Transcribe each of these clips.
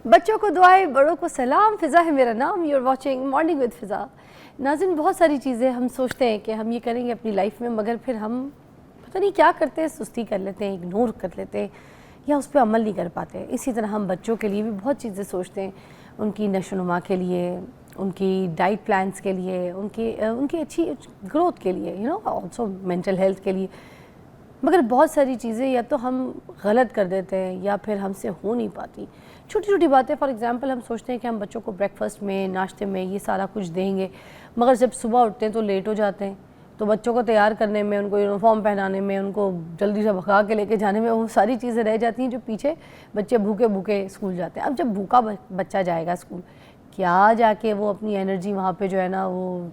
बच्चों को दुआएं, बड़ों को सलाम। फ़िज़ा है मेरा नाम, यूर वॉचिंग मॉर्निंग विद फ़िज़ा। नाज़रीन, बहुत सारी चीज़ें हम सोचते हैं कि हम ये करेंगे अपनी लाइफ में, मगर फिर हम पता नहीं क्या करते हैं, सुस्ती कर लेते हैं, इग्नोर कर लेते हैं या उस पर अमल नहीं कर पाते। इसी तरह हम बच्चों के लिए भी बहुत चीज़ें सोचते हैं, उनकी नशोनुमा के लिए, उनकी डाइट प्लान्स के लिए, उनकी अच्छी ग्रोथ के लिए, ऑल्सो मेंटल हेल्थ के लिए। मगर बहुत सारी चीज़ें या तो हम गलत कर देते हैं या फिर हमसे हो नहीं पाती। छोटी छोटी बातें, फॉर एग्जांपल हम सोचते हैं कि हम बच्चों को ब्रेकफास्ट में, नाश्ते में ये सारा कुछ देंगे, मगर जब सुबह उठते हैं तो लेट हो जाते हैं, तो बच्चों को तैयार करने में, उनको यूनिफॉर्म पहनाने में, उनको जल्दी से भगा के लेके जाने में वो सारी चीज़ें रह जाती हैं जो पीछे बच्चे भूखे भूखे स्कूल जाते हैं। अब जब भूखा बच्चा जाएगा स्कूल, क्या जाके वो अपनी एनर्जी वहाँ पे जो है ना वो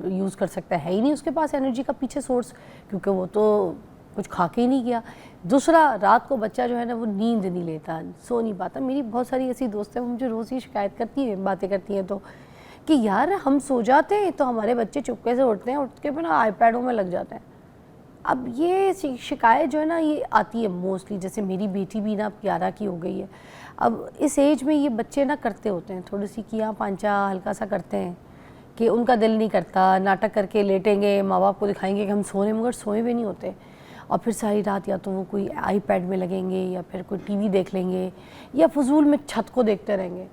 यूज़ कर सकता है ही नहीं उसके पास एनर्जी का पीछे सोर्स, क्योंकि वो तो कुछ खा के ही नहीं गया। दूसरा, रात को बच्चा जो है ना वो नींद नहीं लेता, सो नहीं पाता। मेरी बहुत सारी ऐसी दोस्त हैं, वो मुझे रोज़ ही शिकायत करती हैं, बातें करती हैं तो कि यार हम सो जाते हैं तो हमारे बच्चे चुपके से उठते हैं, उठ के ना आईपैडों में लग जाते हैं। अब ये शिकायत जो है ना ये आती है मोस्टली, जैसे मेरी बेटी भी ना 11 की हो गई है। अब इस एज में ये बच्चे ना करते होते हैं, थोड़ी सी किया पांचा हल्का सा करते हैं कि उनका दिल नहीं करता, नाटक करके लेटेंगे, माँ बाप को दिखाएंगे कि हम सोए, मगर सोए भी नहीं होते। और फिर सारी रात या तो वो कोई आईपैड में लगेंगे या फिर कोई टीवी देख लेंगे या फजूल में छत को देखते रहेंगे।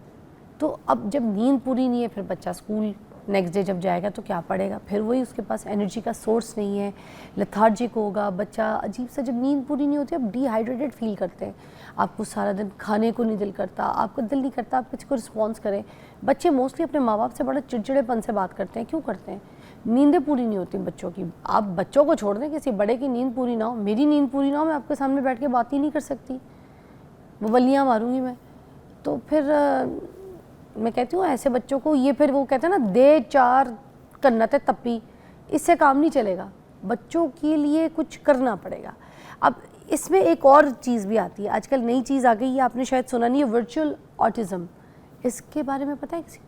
तो अब जब नींद पूरी नहीं है, फिर बच्चा स्कूल नेक्स्ट डे जब जाएगा तो क्या पढ़ेगा, फिर वही उसके पास एनर्जी का सोर्स नहीं है, लेथार्जिक होगा बच्चा, अजीब सा। जब नींद पूरी नहीं होती आप डिहाइड्रेटेड फील करते हैं, आपको सारा दिन खाने को नहीं दिल करता, आपका दिल नहीं करता आप किसी को रिस्पॉन्स करें। बच्चे मोस्टली अपने माँ बाप से बड़ा चिड़चिड़ेपन से बात करते हैं, क्यों करते हैं? नींदें पूरी नहीं होती बच्चों की। आप बच्चों को छोड़ दें, किसी बड़े की नींद पूरी ना हो, मेरी नींद पूरी ना हो, मैं आपके सामने बैठ के बात ही नहीं कर सकती, वो बल्लियाँ मारूंगी मैं। तो फिर मैं कहती हूँ ऐसे बच्चों को, ये फिर वो कहते हैं ना दे चार कन्नते तप्पी, इससे काम नहीं चलेगा, बच्चों के लिए कुछ करना पड़ेगा। अब इसमें एक और चीज़ भी आती है, आजकल नई चीज़ आ गई है, आपने शायद सुना नहीं है, वर्चुअल ऑटिज़म। इसके बारे में पता है किसी?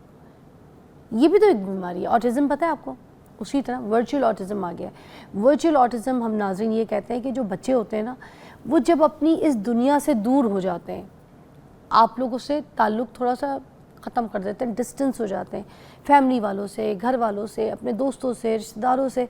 ये भी तो एक बीमारी है, ऑटिज़म पता है आपको? उसी तरह वर्चुअल ऑटिज़म आ गया है। वर्चुअल ऑटिज़म हम नाज़रीन ये कहते हैं कि जो बच्चे होते हैं ना, वो जब अपनी इस दुनिया से दूर हो जाते हैं, आप लोगों से ताल्लुक़ थोड़ा सा ख़त्म कर देते हैं, डिस्टेंस हो जाते हैं, फैमिली वालों से, घर वालों से, अपने दोस्तों से, रिश्तेदारों से,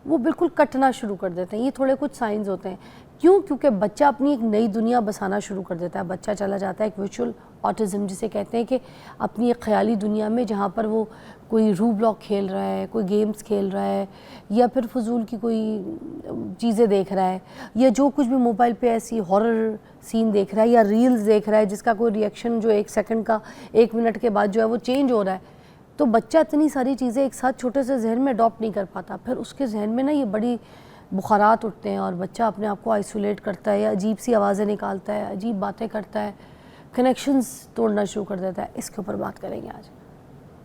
वो बिल्कुल कटना शुरू कर देते हैं। ये थोड़े कुछ साइंस होते हैं। क्यों? क्योंकि बच्चा अपनी एक नई दुनिया बसाना शुरू कर देता है, बच्चा चला जाता है एक वर्चुअल ऑटिज़म जिसे कहते हैं, कि अपनी एक ख्याली दुनिया में जहाँ पर वो कोई रू ब्लॉक खेल रहा है, कोई गेम्स खेल रहा है, या फिर फजूल की कोई चीज़ें देख रहा है, या जो कुछ भी मोबाइल पे ऐसी हॉरर सीन देख रहा है या रील्स देख रहा है जिसका कोई रिएक्शन जो 1 सेकंड का, 1 मिनट के बाद जो है वो चेंज हो रहा है। तो बच्चा इतनी सारी चीज़ें एक साथ छोटे से जहन में अडॉप्ट नहीं कर पाता, फिर उसके जहन में ना ये बड़ी बुखारात उठते हैं और बच्चा अपने आप को आइसोलेट करता है या अजीब सी आवाज़ें निकालता है, अजीब बातें करता है, कनेक्शंस तोड़ना शुरू कर देता है। इसके ऊपर बात करेंगे आज।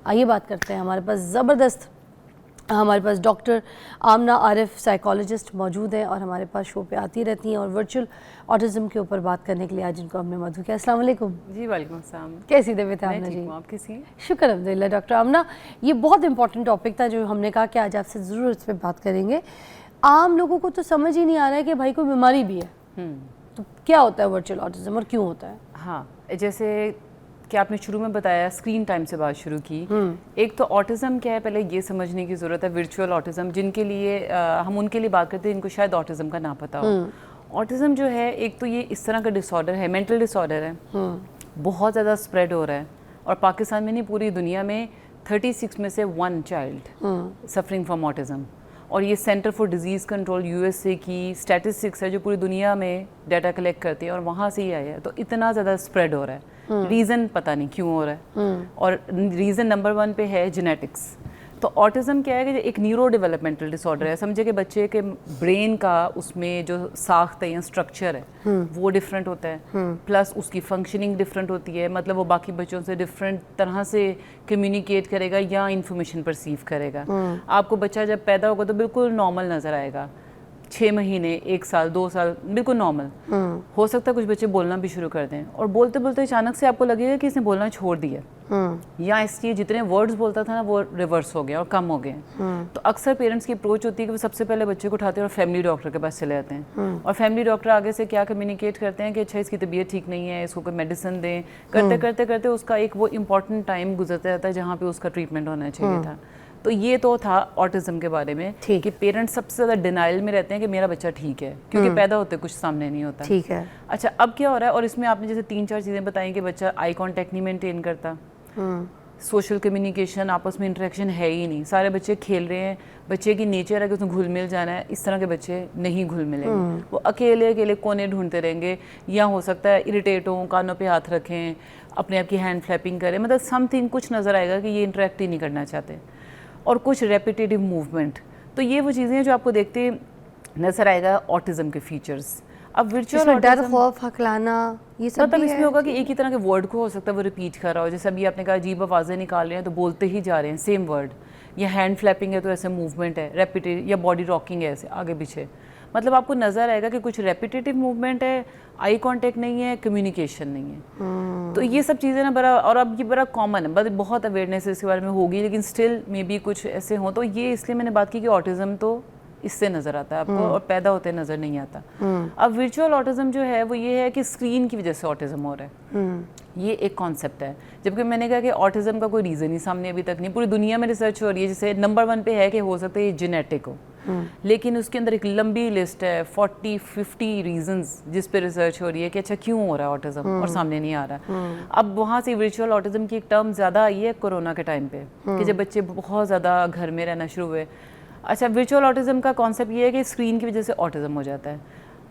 आइए बात करते हैं। हमारे पास डॉक्टर आमना आरिफ साइकोलॉजिस्ट मौजूद हैं और हमारे पास शो पे आती रहती हैं और वर्चुअल ऑटिज़म के ऊपर बात करने के लिए आज इनको हमने मौजूद किया। अस्सलाम वालेकुम। जी वालेकुम अस्सलाम। कैसी तबीयत है आमना जी? आप कैसी हैं? शुक्र अल्हम्दुलिल्लाह। डॉक्टर आमना, ये बहुत इंपॉर्टेंट टॉपिक था जो हमने कहा कि आज आपसे ज़रूर इस पर बात करेंगे। आम लोगों को तो समझ ही नहीं आ रहा है कि भाई कोई बीमारी भी है, तो क्या होता है वर्चुअल ऑटिज़म और क्यों होता है? हाँ, जैसे कि आपने शुरू में बताया, स्क्रीन टाइम से बात शुरू की। एक तो ऑटिज़म क्या है, पहले ये समझने की ज़रूरत है। वर्चुअल ऑटिज़म जिनके लिए हम उनके लिए बात करते हैं जिनको शायद ऑटिज़म का ना पता हो। ऑटिज़म जो है, एक तो ये इस तरह का डिसऑर्डर है, मेंटल डिसऑर्डर है, बहुत ज़्यादा स्प्रेड हो रहा है और पाकिस्तान में नहीं पूरी दुनिया में 36 में से 1 चाइल्ड सफरिंग फ्रॉम ऑटिज़म। और ये centre for disease control USA की स्टैटिस्टिक्स है जो पूरी दुनिया में डाटा कलेक्ट करती है और वहाँ से ही आया है। तो इतना ज़्यादा स्प्रेड हो रहा है, रीज़न पता नहीं क्यों हो रहा है। और रीज़न नंबर 1 पे है जेनेटिक्स। तो ऑटिज़म क्या है कि एक न्यूरो डेवलपमेंटल डिसऑर्डर है। समझे कि बच्चे के ब्रेन का उसमें जो साख्त है या स्ट्रक्चर है वो डिफरेंट होता है, प्लस उसकी फंक्शनिंग डिफरेंट होती है। मतलब वो बाकी बच्चों से डिफरेंट तरह से कम्युनिकेट करेगा या इंफॉर्मेशन परसीव करेगा। आपको बच्चा जब पैदा होगा तो बिल्कुल नॉर्मल नज़र आएगा, 6 महीने, 1 साल, 2 साल बिल्कुल नॉर्मल। हो सकता है कुछ बच्चे बोलना भी शुरू कर दें और बोलते बोलते अचानक से आपको लगेगा कि इसने बोलना छोड़ दिया, या इसके जितने वर्ड्स बोलता था ना वो रिवर्स हो गया और कम हो गए। तो अक्सर पेरेंट्स की अप्रोच होती है कि वो सबसे पहले बच्चे को उठाते हैं और फैमिली डॉक्टर के पास चले जाते हैं। और फैमिली डॉक्टर आगे से क्या कम्युनिकेट करते हैं कि अच्छा इसकी तबीयत ठीक नहीं है, इसको कोई मेडिसिन दें। करते करते करते उसका एक वो इम्पॉर्टेंट टाइम गुजरता जाता है जहाँ पे उसका ट्रीटमेंट होना चाहिए था। तो ये तो था ऑटिज्म के बारे में कि पेरेंट्स सबसे ज़्यादा डिनाइल में रहते हैं कि मेरा बच्चा ठीक है, क्योंकि पैदा होते कुछ सामने नहीं होता। ठीक है। अच्छा, अब क्या हो रहा है, और इसमें आपने जैसे 3-4 चीज़ें बताई कि बच्चा आई कांटेक्ट नहीं मेंटेन करता, सोशल कम्युनिकेशन, आपस में इंटरेक्शन है ही नहीं, सारे बच्चे खेल रहे हैं, बच्चे की नेचर है कि उसमें घुल मिल जाना है, इस तरह के बच्चे नहीं घुल मिलेंगे। वो अकेले अकेले कोने ढूंढते रहेंगे, या हो सकता है इरिटेट हों, कानों पे हाथ रखें, अपने आप की हैंड फ्लैपिंग करें, मतलब समथिंग कुछ नज़र आएगा कि ये इंटरेक्ट ही नहीं करना चाहते। और कुछ रेपिटेटिव मूवमेंट, तो ये वो चीज़ें हैं जो आपको देखते नज़र आएगा ऑटिज्म के फीचर्स। अब वर्चुअल डर, खौफ, हकलाना, ये सब मतलब इसमें होगा कि एक ही तरह के वर्ड को हो सकता है वो रिपीट कर रहा हो, जैसे अभी आपने कहा अजीब आवाज़ें निकाल रहे हैं तो बोलते ही जा रहे हैं सेम वर्ड, या हैंड फ्लैपिंग है तो ऐसे मूवमेंट है रेपिटेटिव, या बॉडी रॉकिंग है ऐसे आगे पीछे, मतलब आपको नज़र आएगा कि कुछ रेपिटेटिव मूवमेंट है, आई कांटेक्ट नहीं है, कम्युनिकेशन नहीं है। तो ये सब चीज़ें ना बड़ा, और अब ये बड़ा कॉमन है, बस बहुत अवेयरनेस इसके बारे में होगी, लेकिन स्टिल मे बी कुछ ऐसे हों। तो ये इसलिए मैंने बात की कि ऑटिज्म तो इससे नज़र आता है आपको, और पैदा होते नज़र नहीं आता। अब वर्चुअल ऑटिज्म जो है वो ये है कि स्क्रीन की वजह से ऑटिज्म हो रहा है, ये एक कॉन्सेप्ट है। जबकि मैंने कहा कि ऑटिज्म का कोई रीज़न ही सामने अभी तक नहीं, पूरी दुनिया में रिसर्च हो रही है, जैसे नंबर 1 पे है कि हो सकता है ये जेनेटिक हो, लेकिन उसके अंदर एक लंबी लिस्ट है 40-50 रीजंस जिस पे रिसर्च हो रही है कि अच्छा क्यों हो रहा है ऑटिज्म, और सामने नहीं आ रहा। अब वहाँ से वर्चुअल ऑटिज्म की एक टर्म ज़्यादा आई है कोरोना के टाइम पे, कि जब बच्चे बहुत ज़्यादा घर में रहना शुरू हुए। अच्छा, वर्चुअल ऑटिज्म का कॉन्सेप्ट ये है कि स्क्रीन की वजह से ऑटिज्म हो जाता है।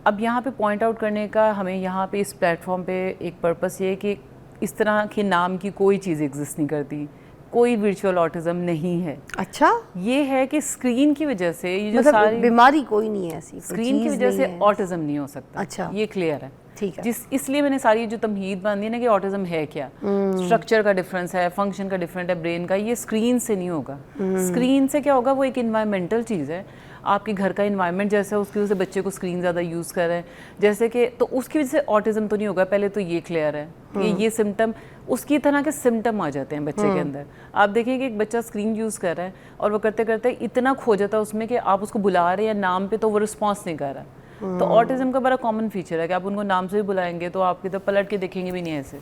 अब यहाँ पे पॉइंट आउट करने का हमें यहाँ पे इस प्लेटफॉर्म पे एक पर्पस ये है कि इस तरह के नाम की कोई चीज़ एग्जिस्ट नहीं करती, कोई वर्चुअल ऑटिज्म नहीं है। अच्छा, ये है कि स्क्रीन की वजह से ये जो मतलब सारी बीमारी कोई नहीं है ऐसी, स्क्रीन की वजह से ऑटिज्म नहीं हो सकता। अच्छा, ये क्लियर है, ठीक है। इसलिए मैंने सारी जो तमहीद बांधी है ना कि ऑटिज्म है क्या, स्ट्रक्चर का डिफरेंस है, फंक्शन का डिफरेंट है ब्रेन का, ये स्क्रीन से नहीं होगा। स्क्रीन से क्या होगा, वो एक इन्वायरमेंटल चीज़ है, आपके घर का इन्वायरमेंट जैसा है उसकी वजह से बच्चे को स्क्रीन ज़्यादा यूज़ कर रहे हैं, जैसे कि, तो उसकी वजह से ऑटिज्म तो नहीं होगा, पहले तो ये क्लियर है कि ये सिम्टम, उसकी तरह के सिम्टम आ जाते हैं बच्चे के अंदर। आप देखिए कि एक बच्चा स्क्रीन यूज़ कर रहा है और वो करते करते इतना खो जाता है उसमें कि आप उसको बुला रहे हैं नाम पे तो वो रिस्पॉन्स नहीं कर रहा। तो ऑटिज्म का बड़ा कॉमन फीचर है कि आप उनको नाम से भी बुलाएंगे तो आपकी तो पलट के देखेंगे भी नहीं ऐसे।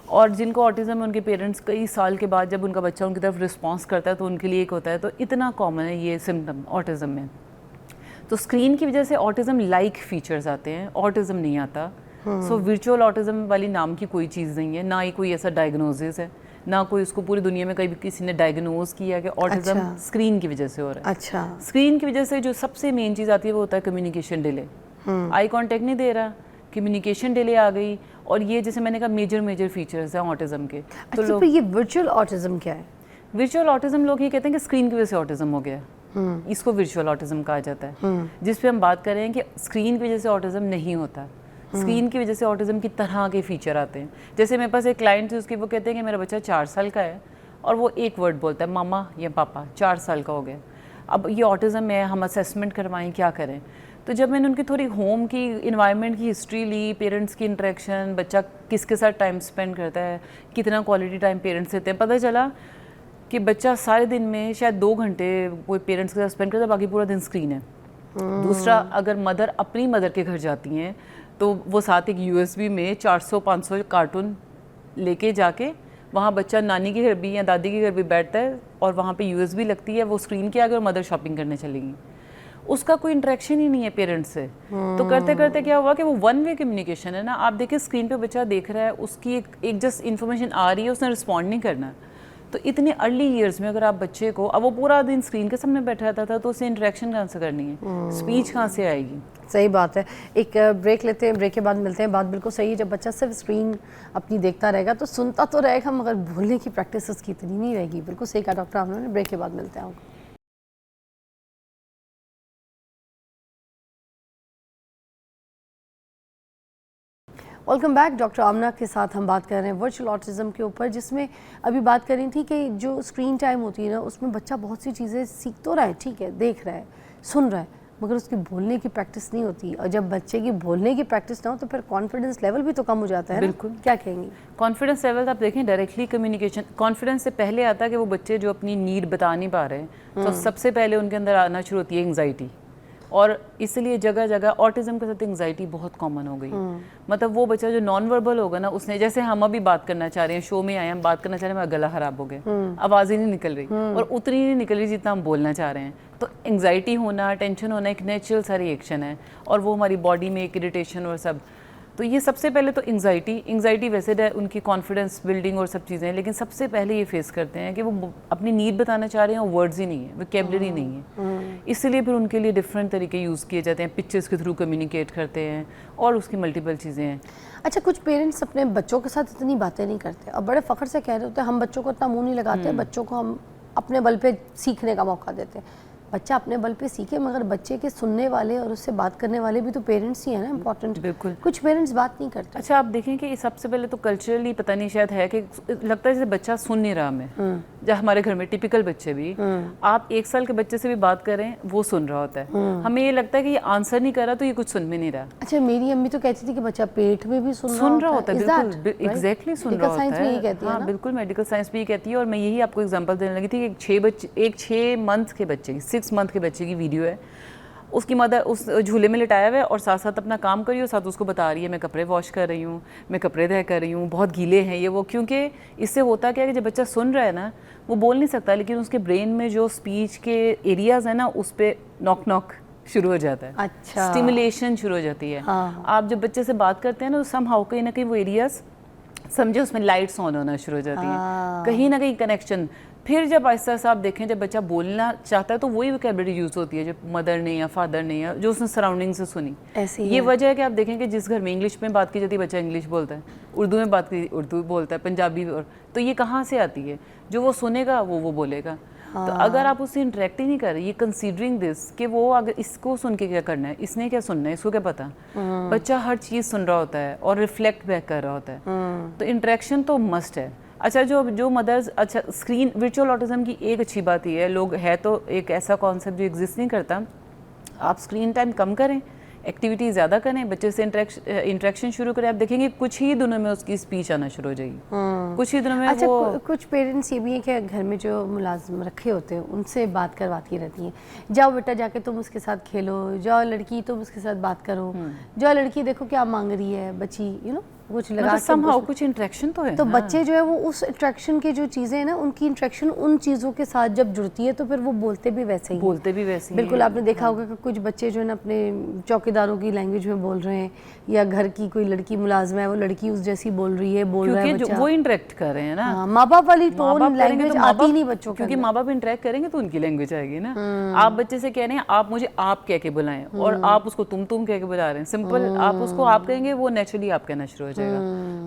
और जिनको ऑटिज्म है उनके पेरेंट्स कई साल के बाद जब उनका बच्चा उनकी तरफ रिस्पॉन्स करता है तो उनके लिए एक होता है, तो इतना कॉमन है ये सिम्टम ऑटिज्म में। तो स्क्रीन की वजह से ऑटिज्म लाइक फीचर्स आते हैं, ऑटिज्म नहीं आता। सो वर्चुअल ऑटिज्म वाली नाम की कोई चीज़ नहीं है, ना ही कोई ऐसा डायग्नोसिस है, ना कोई उसको पूरी दुनिया में कभी किसी ने डायग्नोज किया कि ऑटिज्म स्क्रीन की वजह से हो रहा है। अच्छा, स्क्रीन की वजह से जो सबसे मेन चीज़ आती है वो होता है कम्युनिकेशन डिले। आई कांटेक्ट नहीं दे रहा, कम्युनिकेशन डिले आ गई, और ये जैसे मैंने कहा मेजर फीचर्स हैं ऑटिज्म के। तो लोग, ये वर्चुअल ऑटिज्म क्या है? वर्चुअल ऑटिज्म लोग ये कहते हैं कि स्क्रीन की वजह से ऑटिज्म हो गया, इसको वर्चुअल ऑटिज्म कहा जाता है। जिस पे हम बात कर रहे हैं कि स्क्रीन की वजह से ऑटिज्म नहीं होता, स्क्रीन की वजह से ऑटिज्म की तरह के फीचर आते हैं। जैसे मेरे पास एक क्लाइंट है, उसकी वो कहते हैं कि मेरा बच्चा 4 साल का है और वो एक वर्ड बोलता है मामा या पापा, 4 साल का हो गया। अब ये ऑटिज्म है, हम असेसमेंट करवाएं, क्या करें? तो जब मैंने उनकी थोड़ी होम की इन्वायरमेंट की हिस्ट्री ली, पेरेंट्स की इंटरेक्शन, बच्चा किसके साथ टाइम स्पेंड करता है, कितना क्वालिटी टाइम पेरेंट्स देते हैं, पता चला कि बच्चा सारे दिन में शायद 2 घंटे कोई पेरेंट्स के साथ स्पेंड करता है, बाकी पूरा दिन स्क्रीन है। दूसरा, अगर मदर अपनी मदर के घर जाती हैं तो वो साथ एक USB में 400-500 कार्टून लेके जाके वहाँ बच्चा नानी के घर भी या दादी के घर भी बैठता है और वहाँ पे USB लगती है, वो स्क्रीन के आगे, और मदर शॉपिंग करने चलेगी। उसका कोई इंटरेक्शन ही नहीं है पेरेंट्स से। तो करते करते क्या हुआ कि वो 1 वे कम्युनिकेशन है ना, आप देखिए स्क्रीन पे बच्चा देख रहा है, उसकी एक जस्ट इन्फॉर्मेशन आ रही है, उसने रिस्पॉन्ड नहीं करना। तो इतने अर्ली ईयर्स में अगर आप बच्चे को, अब वो पूरा दिन स्क्रीन के सामने बैठा रहता था, तो उससे इंटरेक्शन कहाँ से करनी है, स्पीच कहाँ से आएगी? सही बात है। एक ब्रेक लेते हैं, ब्रेक के बाद मिलते हैं। बात बिल्कुल सही है, जब बच्चा सिर्फ स्क्रीन अपनी देखता रहेगा तो सुनता तो रहेगा मगर भूलने की प्रैक्टिस उसकी इतनी नहीं रहेगी। बिल्कुल सही कहा डॉक्टर आमना ने। ब्रेक के बाद मिलते हैं। Welcome back. डॉक्टर आमना के साथ हम बात कर रहे हैं वर्चुअल ऑटिज्म के ऊपर, जिसमें अभी बात कर रही थी कि जो स्क्रीन टाइम होती है ना, उसमें बच्चा बहुत सी चीज़ें सीख तो रहा है, ठीक है, देख रहा है, सुन रहा है, मगर उसकी बोलने की प्रैक्टिस नहीं होती, और जब बच्चे की बोलने की प्रैक्टिस ना हो तो फिर कॉन्फिडेंस लेवल भी तो कम हो जाता है। बिल्कुल। क्या कहेंगी? कॉन्फिडेंस लेवल आप देखें, डायरेक्टली कम्युनिकेशन, कॉन्फिडेंस से पहले आता है कि वो बच्चे जो अपनी नीड बता नहीं पा रहे हैं, तो सबसे पहले उनके अंदर आना शुरू होती है एंग्जाइटी। और इसलिए जगह जगह ऑटिज्म के साथ एंग्जाइटी बहुत कॉमन हो गई। मतलब वो बच्चा जो नॉन वर्बल होगा ना, उसने जैसे हम अभी बात करना चाह रहे हैं, शो में आए हम बात करना चाह रहे हैं, मेरा गला खराब हो गया, आवाज़ ही नहीं निकल रही, और उतनी नहीं निकल रही जितना हम बोलना चाह रहे हैं। तो एंग्जाइटी होना, टेंशन होना एक नेचुरल सा रिएक्शन है, और वो हमारी बॉडी में एक इरिटेशन और सब। तो ये सबसे पहले तो एंग्जाइटी वैसे उनकी कॉन्फिडेंस बिल्डिंग और सब चीज़ें हैं, लेकिन सबसे पहले ये फेस करते हैं कि वो अपनी नीड बताना चाह रहे हैं और वर्ड्स ही नहीं है, वोकैबुलरी नहीं है। इसलिए फिर उनके लिए डिफरेंट तरीके यूज़ किए जाते हैं, पिक्चर्स के थ्रू कम्युनिकेट करते हैं, और उसकी मल्टीपल चीज़ें हैं। अच्छा, कुछ पेरेंट्स अपने बच्चों के साथ इतनी बातें नहीं करते और बड़े फ़ख्र से कह रहे होते हैं हम बच्चों को इतना मुँह नहीं लगाते, बच्चों को हम अपने बल पे सीखने का मौका देते हैं। बच्चा अपने बल पे सीखे, मगर बच्चे के सुनने वाले और उससे बात करने वाले भी तो पेरेंट्स ही हैं ना, इम्पोर्टेंट। बिल्कुल। कुछ पेरेंट्स बात नहीं करते। अच्छा, आप देखें कि सबसे पहले तो कल्चरली पता नहीं शायद है कि लगता है जैसे बच्चा सुन नहीं रहा हमें। जब हमारे घर में टिपिकल बच्चे भी, आप 1 साल के बच्चे से भी बात करें वो सुन रहा होता है, हमें ये लगता है कि ये आंसर नहीं कर रहा तो ये कुछ सुन भी नहीं रहा। अच्छा, मेरी अम्मी तो कहती थी कि बच्चा पेट में भी सुन रहा होता है। बिल्कुल एग्जैक्टली सुन रहा होता है। यही कहती है हाँ ना? बिल्कुल, मेडिकल साइंस भी कहती है। और मैं यही आपको एग्जांपल देने लगी थी कि एक 6 मंथ के बच्चे की 6 मंथ के बच्चे की वीडियो है, उसकी मदर उस झूले में लिटाया हुआ है और साथ साथ अपना काम कर रही है, और साथ उसको बता रही है मैं कपड़े वॉश कर रही हूँ, मैं कपड़े तय कर रही हूँ, बहुत गीले हैं ये वो। क्योंकि इससे होता क्या है कि जब बच्चा सुन रहा है ना, वो बोल नहीं सकता, लेकिन उसके ब्रेन में जो स्पीच के एरियाज है ना, उस पर नॉक नॉक शुरू हो जाता है। अच्छा, स्टिमुलेशन शुरू हो जाती है। हाँ। आप जब बच्चे से बात करते हैं ना, तो समहाउ कहीं ना कहीं वो एरियाज समझे उसमें लाइट्स ऑन होना शुरू हो जाती हैं, कहीं ना कहीं कनेक्शन। फिर जब आहिस्ता आहिस्ता आप देखें, जब बच्चा बोलना चाहता है तो वही वोकैबुलरी यूज़ होती है जो मदर ने या फादर ने या जो उसने सराउंडिंग से सुनी। ऐसी ये वजह है कि आप देखें कि जिस घर में इंग्लिश में बात की जाती है बच्चा इंग्लिश बोलता है, उर्दू में बात की उर्दू बोलता है, पंजाबी। और तो ये कहाँ से आती है? जो वो सुनेगा वो बोलेगा। तो अगर आप उससे इंटरेक्ट ही नहीं कर रहे, ये कंसीडरिंग दिस कि वो अगर इसको सुन के क्या करना है, इसने क्या सुनना है, इसको क्या पता। बच्चा हर चीज़ सुन रहा होता है और रिफ्लेक्ट बैक कर रहा होता है। तो इंटरेक्शन तो मस्ट है। अच्छा, जो मदर्स, अच्छा स्क्रीन वर्चुअल ऑटिज्म की एक अच्छी बात ये है, लोग है तो एक ऐसा कॉन्सेप्ट जो एग्जिस्ट नहीं करता, आप स्क्रीन टाइम कम करें, एक्टिविटी ज़्यादा करें, बच्चे से इंटरेक्शन शुरू करें, आप देखेंगे कुछ ही दिनों में उसकी स्पीच आना शुरू हो जाएगी। कुछ ही दिनों में। अच्छा, वो कुछ पेरेंट्स ये भी है कि घर में जो मुलाजिम रखे होते हैं उनसे बात करवाती रहती हैं, जाओ बेटा जाके तुम उसके साथ खेलो, जाओ लड़की तुम उसके साथ बात करो, जाओ लड़की देखो क्या मांग रही है बच्ची, कुछ लगा के somehow कुछ इंटरेक्शन तो है। तो बच्चे जो है वो उस इंटरेक्शन की जो चीज़ें हैं ना, उनकी इंटरेक्शन उन चीज़ों के साथ जब जुड़ती है तो फिर वो बोलते भी वैसे ही। बिल्कुल, आपने देखा होगा कि कुछ बच्चे जो है ना अपने चौकीदारों की लैंग्वेज में बोल रहे हैं, या घर की कोई लड़की मुलाजमा है वो लड़की उस जैसी बोल रही है, बोल रहा है बच्चा। वो इंटरेक्ट कर रहे हैं ना। माँ बाप वाली टोन लैंग्वेज आती नहीं बच्चों को। क्योंकि माँ बाप इंटरेक्ट करेंगे तो उनकी लैंग्वेज आएगी ना। आप बच्चे से कह रहे हैं आप मुझे आप कह के बुलाएं, और आप उसको तुम कह के बुला रहे हैं, सिंपल। आप उसको आप कहेंगे, वो नेचुरली आप कहना शुरू हो जाएगा।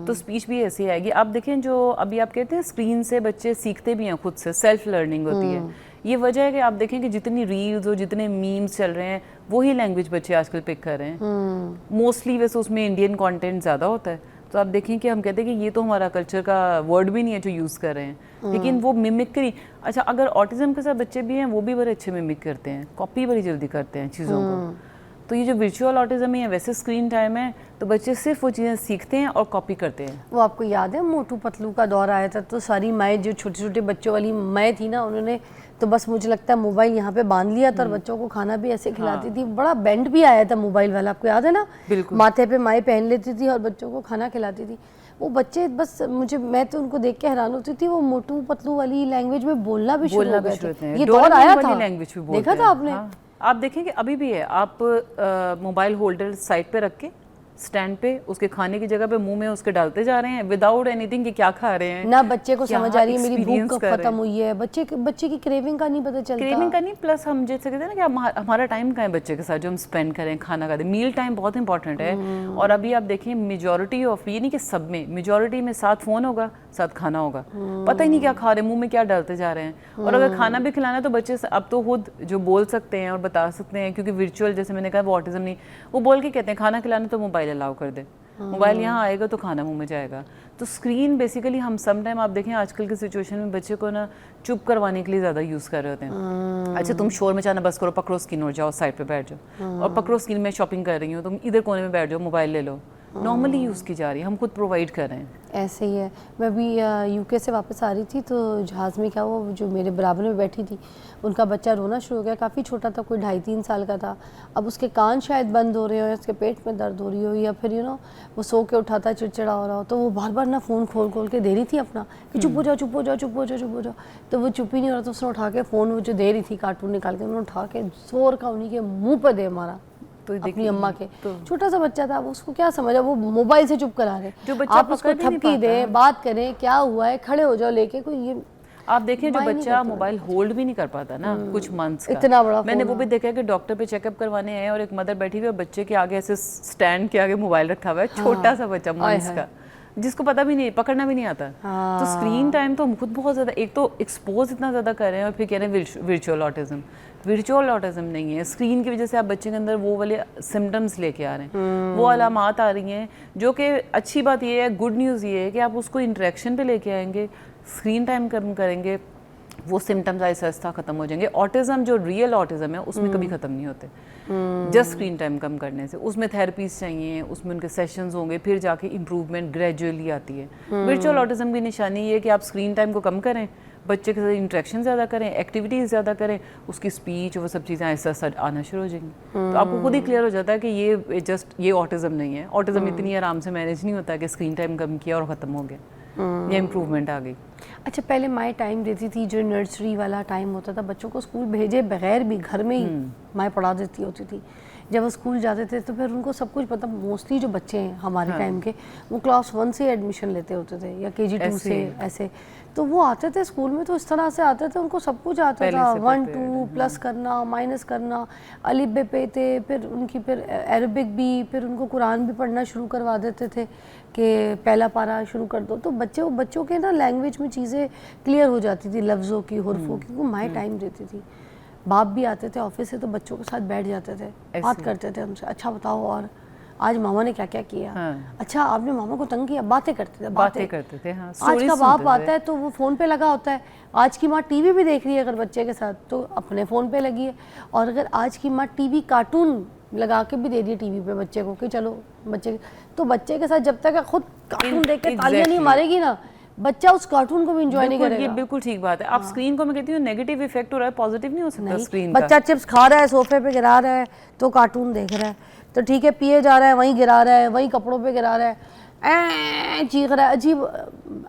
तो स्पीच भी ऐसी आएगी। आप देखें, जो अभी आप कहते हैं स्क्रीन से बच्चे सीखते भी हैं, खुद से सेल्फ लर्निंग होती है। ये वजह है कि आप देखें कि जितनी रील्स और जितने मीम्स चल रहे हैं, वही लैंग्वेज बच्चे आजकल पिक कर रहे हैं मोस्टली। वैसे उसमें इंडियन कंटेंट ज़्यादा होता है, तो आप देखें कि हम कहते हैं कि ये तो हमारा कल्चर का वर्ड भी नहीं है जो यूज़ कर रहे हैं, लेकिन वो मिमिक्री। अच्छा, अगर ऑटिज्म के साथ बच्चे भी हैं, वो भी बड़े अच्छे मिमिक करते हैं, कॉपी बड़ी जल्दी करते हैं चीज़ों को। तो ये जो वर्चुअल ऑटिज्म है, वैसे स्क्रीन टाइम है, तो बच्चे सिर्फ वो चीज़ें सीखते हैं और कॉपी करते हैं। वो आपको याद है मोटू पतलू का दौर आया था, तो सारी माएँ जो छोटे छोटे बच्चों वाली माएँ थी ना, उन्होंने तो बस मुझे लगता है मोबाइल यहाँ पे बांध लिया था और बच्चों को खाना भी ऐसे खिलाती थी। बड़ा बैंड भी आया था मोबाइल वाला, आपको याद है ना? बिल्कुल। माथे पे माएँ पहन लेती थी और बच्चों को खाना खिलाती थी। वो बच्चे बस मैं तो उनको देख के हैरान होती थी, वो मोटू पतलू वाली लैंग्वेज में बोलना भी शुरू हो गए थे। ये दौर आया था, देखा था आपने? आप देखें कि अभी भी है। आप मोबाइल होल्डर साइड पे रख के स्टैंड पे उसके खाने की जगह पे मुंह में उसके डालते जा रहे हैं विदाउट एनीथिंग कि क्या खा रहे हैं ना। बच्चे को समझ आ रही है मेरी भूख कब खत्म हुई है, बच्चे की क्रेविंग का नहीं पता चलता। क्रेविंग का नहीं, प्लस हम जैसे कहते हैं ना कि हमारा टाइम का है बच्चे के साथ जो हम स्पेंड करें, खाना खाते, मील टाइम बहुत इंपॉर्टेंट है। और अभी आप देखें मेजॉरिटी ऑफ, ये नहीं कि सब में, मेजॉरिटी में साथ फोन होगा, साथ खाना होगा, पता ही नहीं क्या खा रहे, मुंह में क्या डालते जा रहे हैं। और अगर खाना भी खिलाना है तो बच्चे अब तो खुद जो बोल सकते हैं और बता सकते हैं, क्योंकि वर्चुअल जैसे मैंने कहा वो ऑटिज्म नहीं, वो बोल के कहते हैं खाना खिलाना तो मोबाइल अलाउ कर दे। मोबाइल यहाँ आएगा तो खाना मुंह में जाएगा। तो स्क्रीन बेसिकली हम सम टाइम आप देखें आजकल की सिचुएशन में बच्चे को ना चुप करवाने के लिए ज़्यादा यूज़ कर रहे होते हैं। अच्छा तुम शोर मचाना बस करो, पकड़ो स्क्रीन और जाओ साइड पे बैठ जाओ, और पकड़ो स्क्रीन में शॉपिंग कर रही हूँ, तुम इधर कोने में बैठ जाओ, मोबाइल ले लो। नॉर्मली यूज़ की जा रही है, हम खुद प्रोवाइड कर रहे हैं। ऐसे ही है। मैं भी यूके से वापस आ रही थी तो जहाज़ में क्या हुआ, जो मेरे बराबर में बैठी थी उनका बच्चा रोना शुरू हो गया। काफ़ी छोटा था, कोई 2.5-3 साल का था। अब उसके कान शायद बंद हो रहे हो या उसके पेट में दर्द हो रही हो, या फिर वो सो के उठाता है, चिड़चिड़ा हो रहा हो, तो वो बार बार ना फ़ोन खोल के दे रही थी अपना कि चुप हो जाओ चुप हो जाओ चुप हो जाओ चुप हो जाओ। तो वो चुप ही नहीं हो रहा, तो उसने उठा के फ़ोन वो जो दे रही थी कार्टून निकाल के उन्होंने उठा के जोर का उन्हीं के मुँह पर दे मारा। तो अपनी अम्मा के छोटा सा बच्चा था, उसको क्या समझा, वो मोबाइल से चुप करा रहे। जो बच्चा आप उसको थपकी दे, बात करें, क्या हुआ है, खड़े हो जाओ लेके, कोई ये आप देखें जो बच्चा मोबाइल होल्ड भी नहीं कर पाता ना कुछ मंथ्स का, इतना बड़ा मैंने वो भी देखा है कि डॉक्टर पे चेकअप करवाने आए और एक मदर बैठी हुई है, बच्चे के आगे ऐसे स्टैंड के आगे मोबाइल रखा हुआ है, छोटा सा बच्चा मंथ्स का, जिसको पता भी नहीं, पकड़ना भी नहीं आता। तो स्क्रीन टाइम तो हम खुद बहुत ज़्यादा, एक तो एक्सपोज इतना ज़्यादा कर रहे हैं और फिर कह रहे हैं वर्चुअल ऑटिज्म। वर्चुअल ऑटिज्म नहीं है, स्क्रीन की वजह से आप बच्चे के अंदर वो वाले सिम्टम्स लेके आ रहे हैं, वो अलामात आ रही हैं, जो कि अच्छी बात ये है, गुड न्यूज़ ये है कि आप उसको इंटरेक्शन पे लेके आएंगे, स्क्रीन टाइम कम करेंगे, वो सिम्टम्स आहिस्ता आहिस्ता ख़त्म हो जाएंगे। ऑटिज्म जो रियल ऑटिज्म है उसमें कभी ख़त्म नहीं होते जस्ट स्क्रीन टाइम कम करने से। उसमें थेरेपीज चाहिए, उसमें उनके सेशंस होंगे, फिर जाके इम्प्रूवमेंट ग्रेजुअली आती है। वर्चुअल ऑटिज्म की निशानी ये है कि आप स्क्रीन टाइम को कम करें, बच्चे के साथ इंटरेक्शन ज़्यादा करें, एक्टिविटीज़ ज़्यादा करें, उसकी स्पीच वो सब चीज़ें आहिस्ता आहिस्ता आना शुरू हो जाएंगी। तो आपको खुद ही क्लियर हो जाता है कि ये ऑटिज्म नहीं है। ऑटिज्म इतनी आराम से मैनेज नहीं होता कि स्क्रीन टाइम कम किया और ख़त्म हो गया, ये इम्प्रूवमेंट आ गई। अच्छा, पहले माएँ टाइम देती थी, जो नर्सरी वाला टाइम होता था, बच्चों को स्कूल भेजे बगैर भी घर में ही माएँ पढ़ा देती होती थी। जब वो स्कूल जाते थे तो फिर उनको सब कुछ पता, मोस्टली जो बच्चे हैं हमारे टाइम के, वो क्लास 1 से एडमिशन लेते होते थे या KG 2 से ऐसे। तो वो आते थे स्कूल में तो इस तरह से आते थे, उनको सब कुछ आता था, 1 2 प्लस करना, माइनस करना, अलिफ बे पे थे, फिर उनकी फिर अरबिक भी, फिर उनको कुरान भी पढ़ना शुरू करवा देते थे कि पहला पारा शुरू कर दो। तो बच्चों के ना लैंग्वेज में चीज़ें क्लियर हो जाती थी, लफ्ज़ों की, हुर्फों की। वो माएँ टाइम देती थी। बाप भी आते थे ऑफिस से तो बच्चों के साथ बैठ जाते थे, बात करते थे उनसे, अच्छा बताओ और आज मामा ने क्या क्या किया, अच्छा आपने मामा को तंग किया, बातें करते थे। हाँ, आज का बाप आता है तो वो फ़ोन पे लगा होता है, आज की माँ टीवी भी देख रही है अगर बच्चे के साथ तो अपने फ़ोन पे लगी है, और अगर आज की माँ टीवी कार्टून लगा के भी दे दिए टीवी पे बच्चे को कि चलो बच्चे, तो बच्चे के साथ जब तक खुद कार्टून देख के तालियां नहीं मारेगी ना, बच्चा उस कार्टून को भी एंजॉय नहीं करेगा। ये बिल्कुल ठीक बात है। आप स्क्रीन को मैं कहती हूँ नेगेटिव इफेक्ट हो रहा है, पॉजिटिव नहीं हो सकता स्क्रीन का। बच्चा चिप्स खा रहा है, सोफे पे गिरा रहा है तो कार्टून देख रहा है, तो ठीक है, पिए जा रहा है वहीं गिरा रहा है, वहीं कपड़ों पे गिरा रहा है, चीख रहा है, अजीब,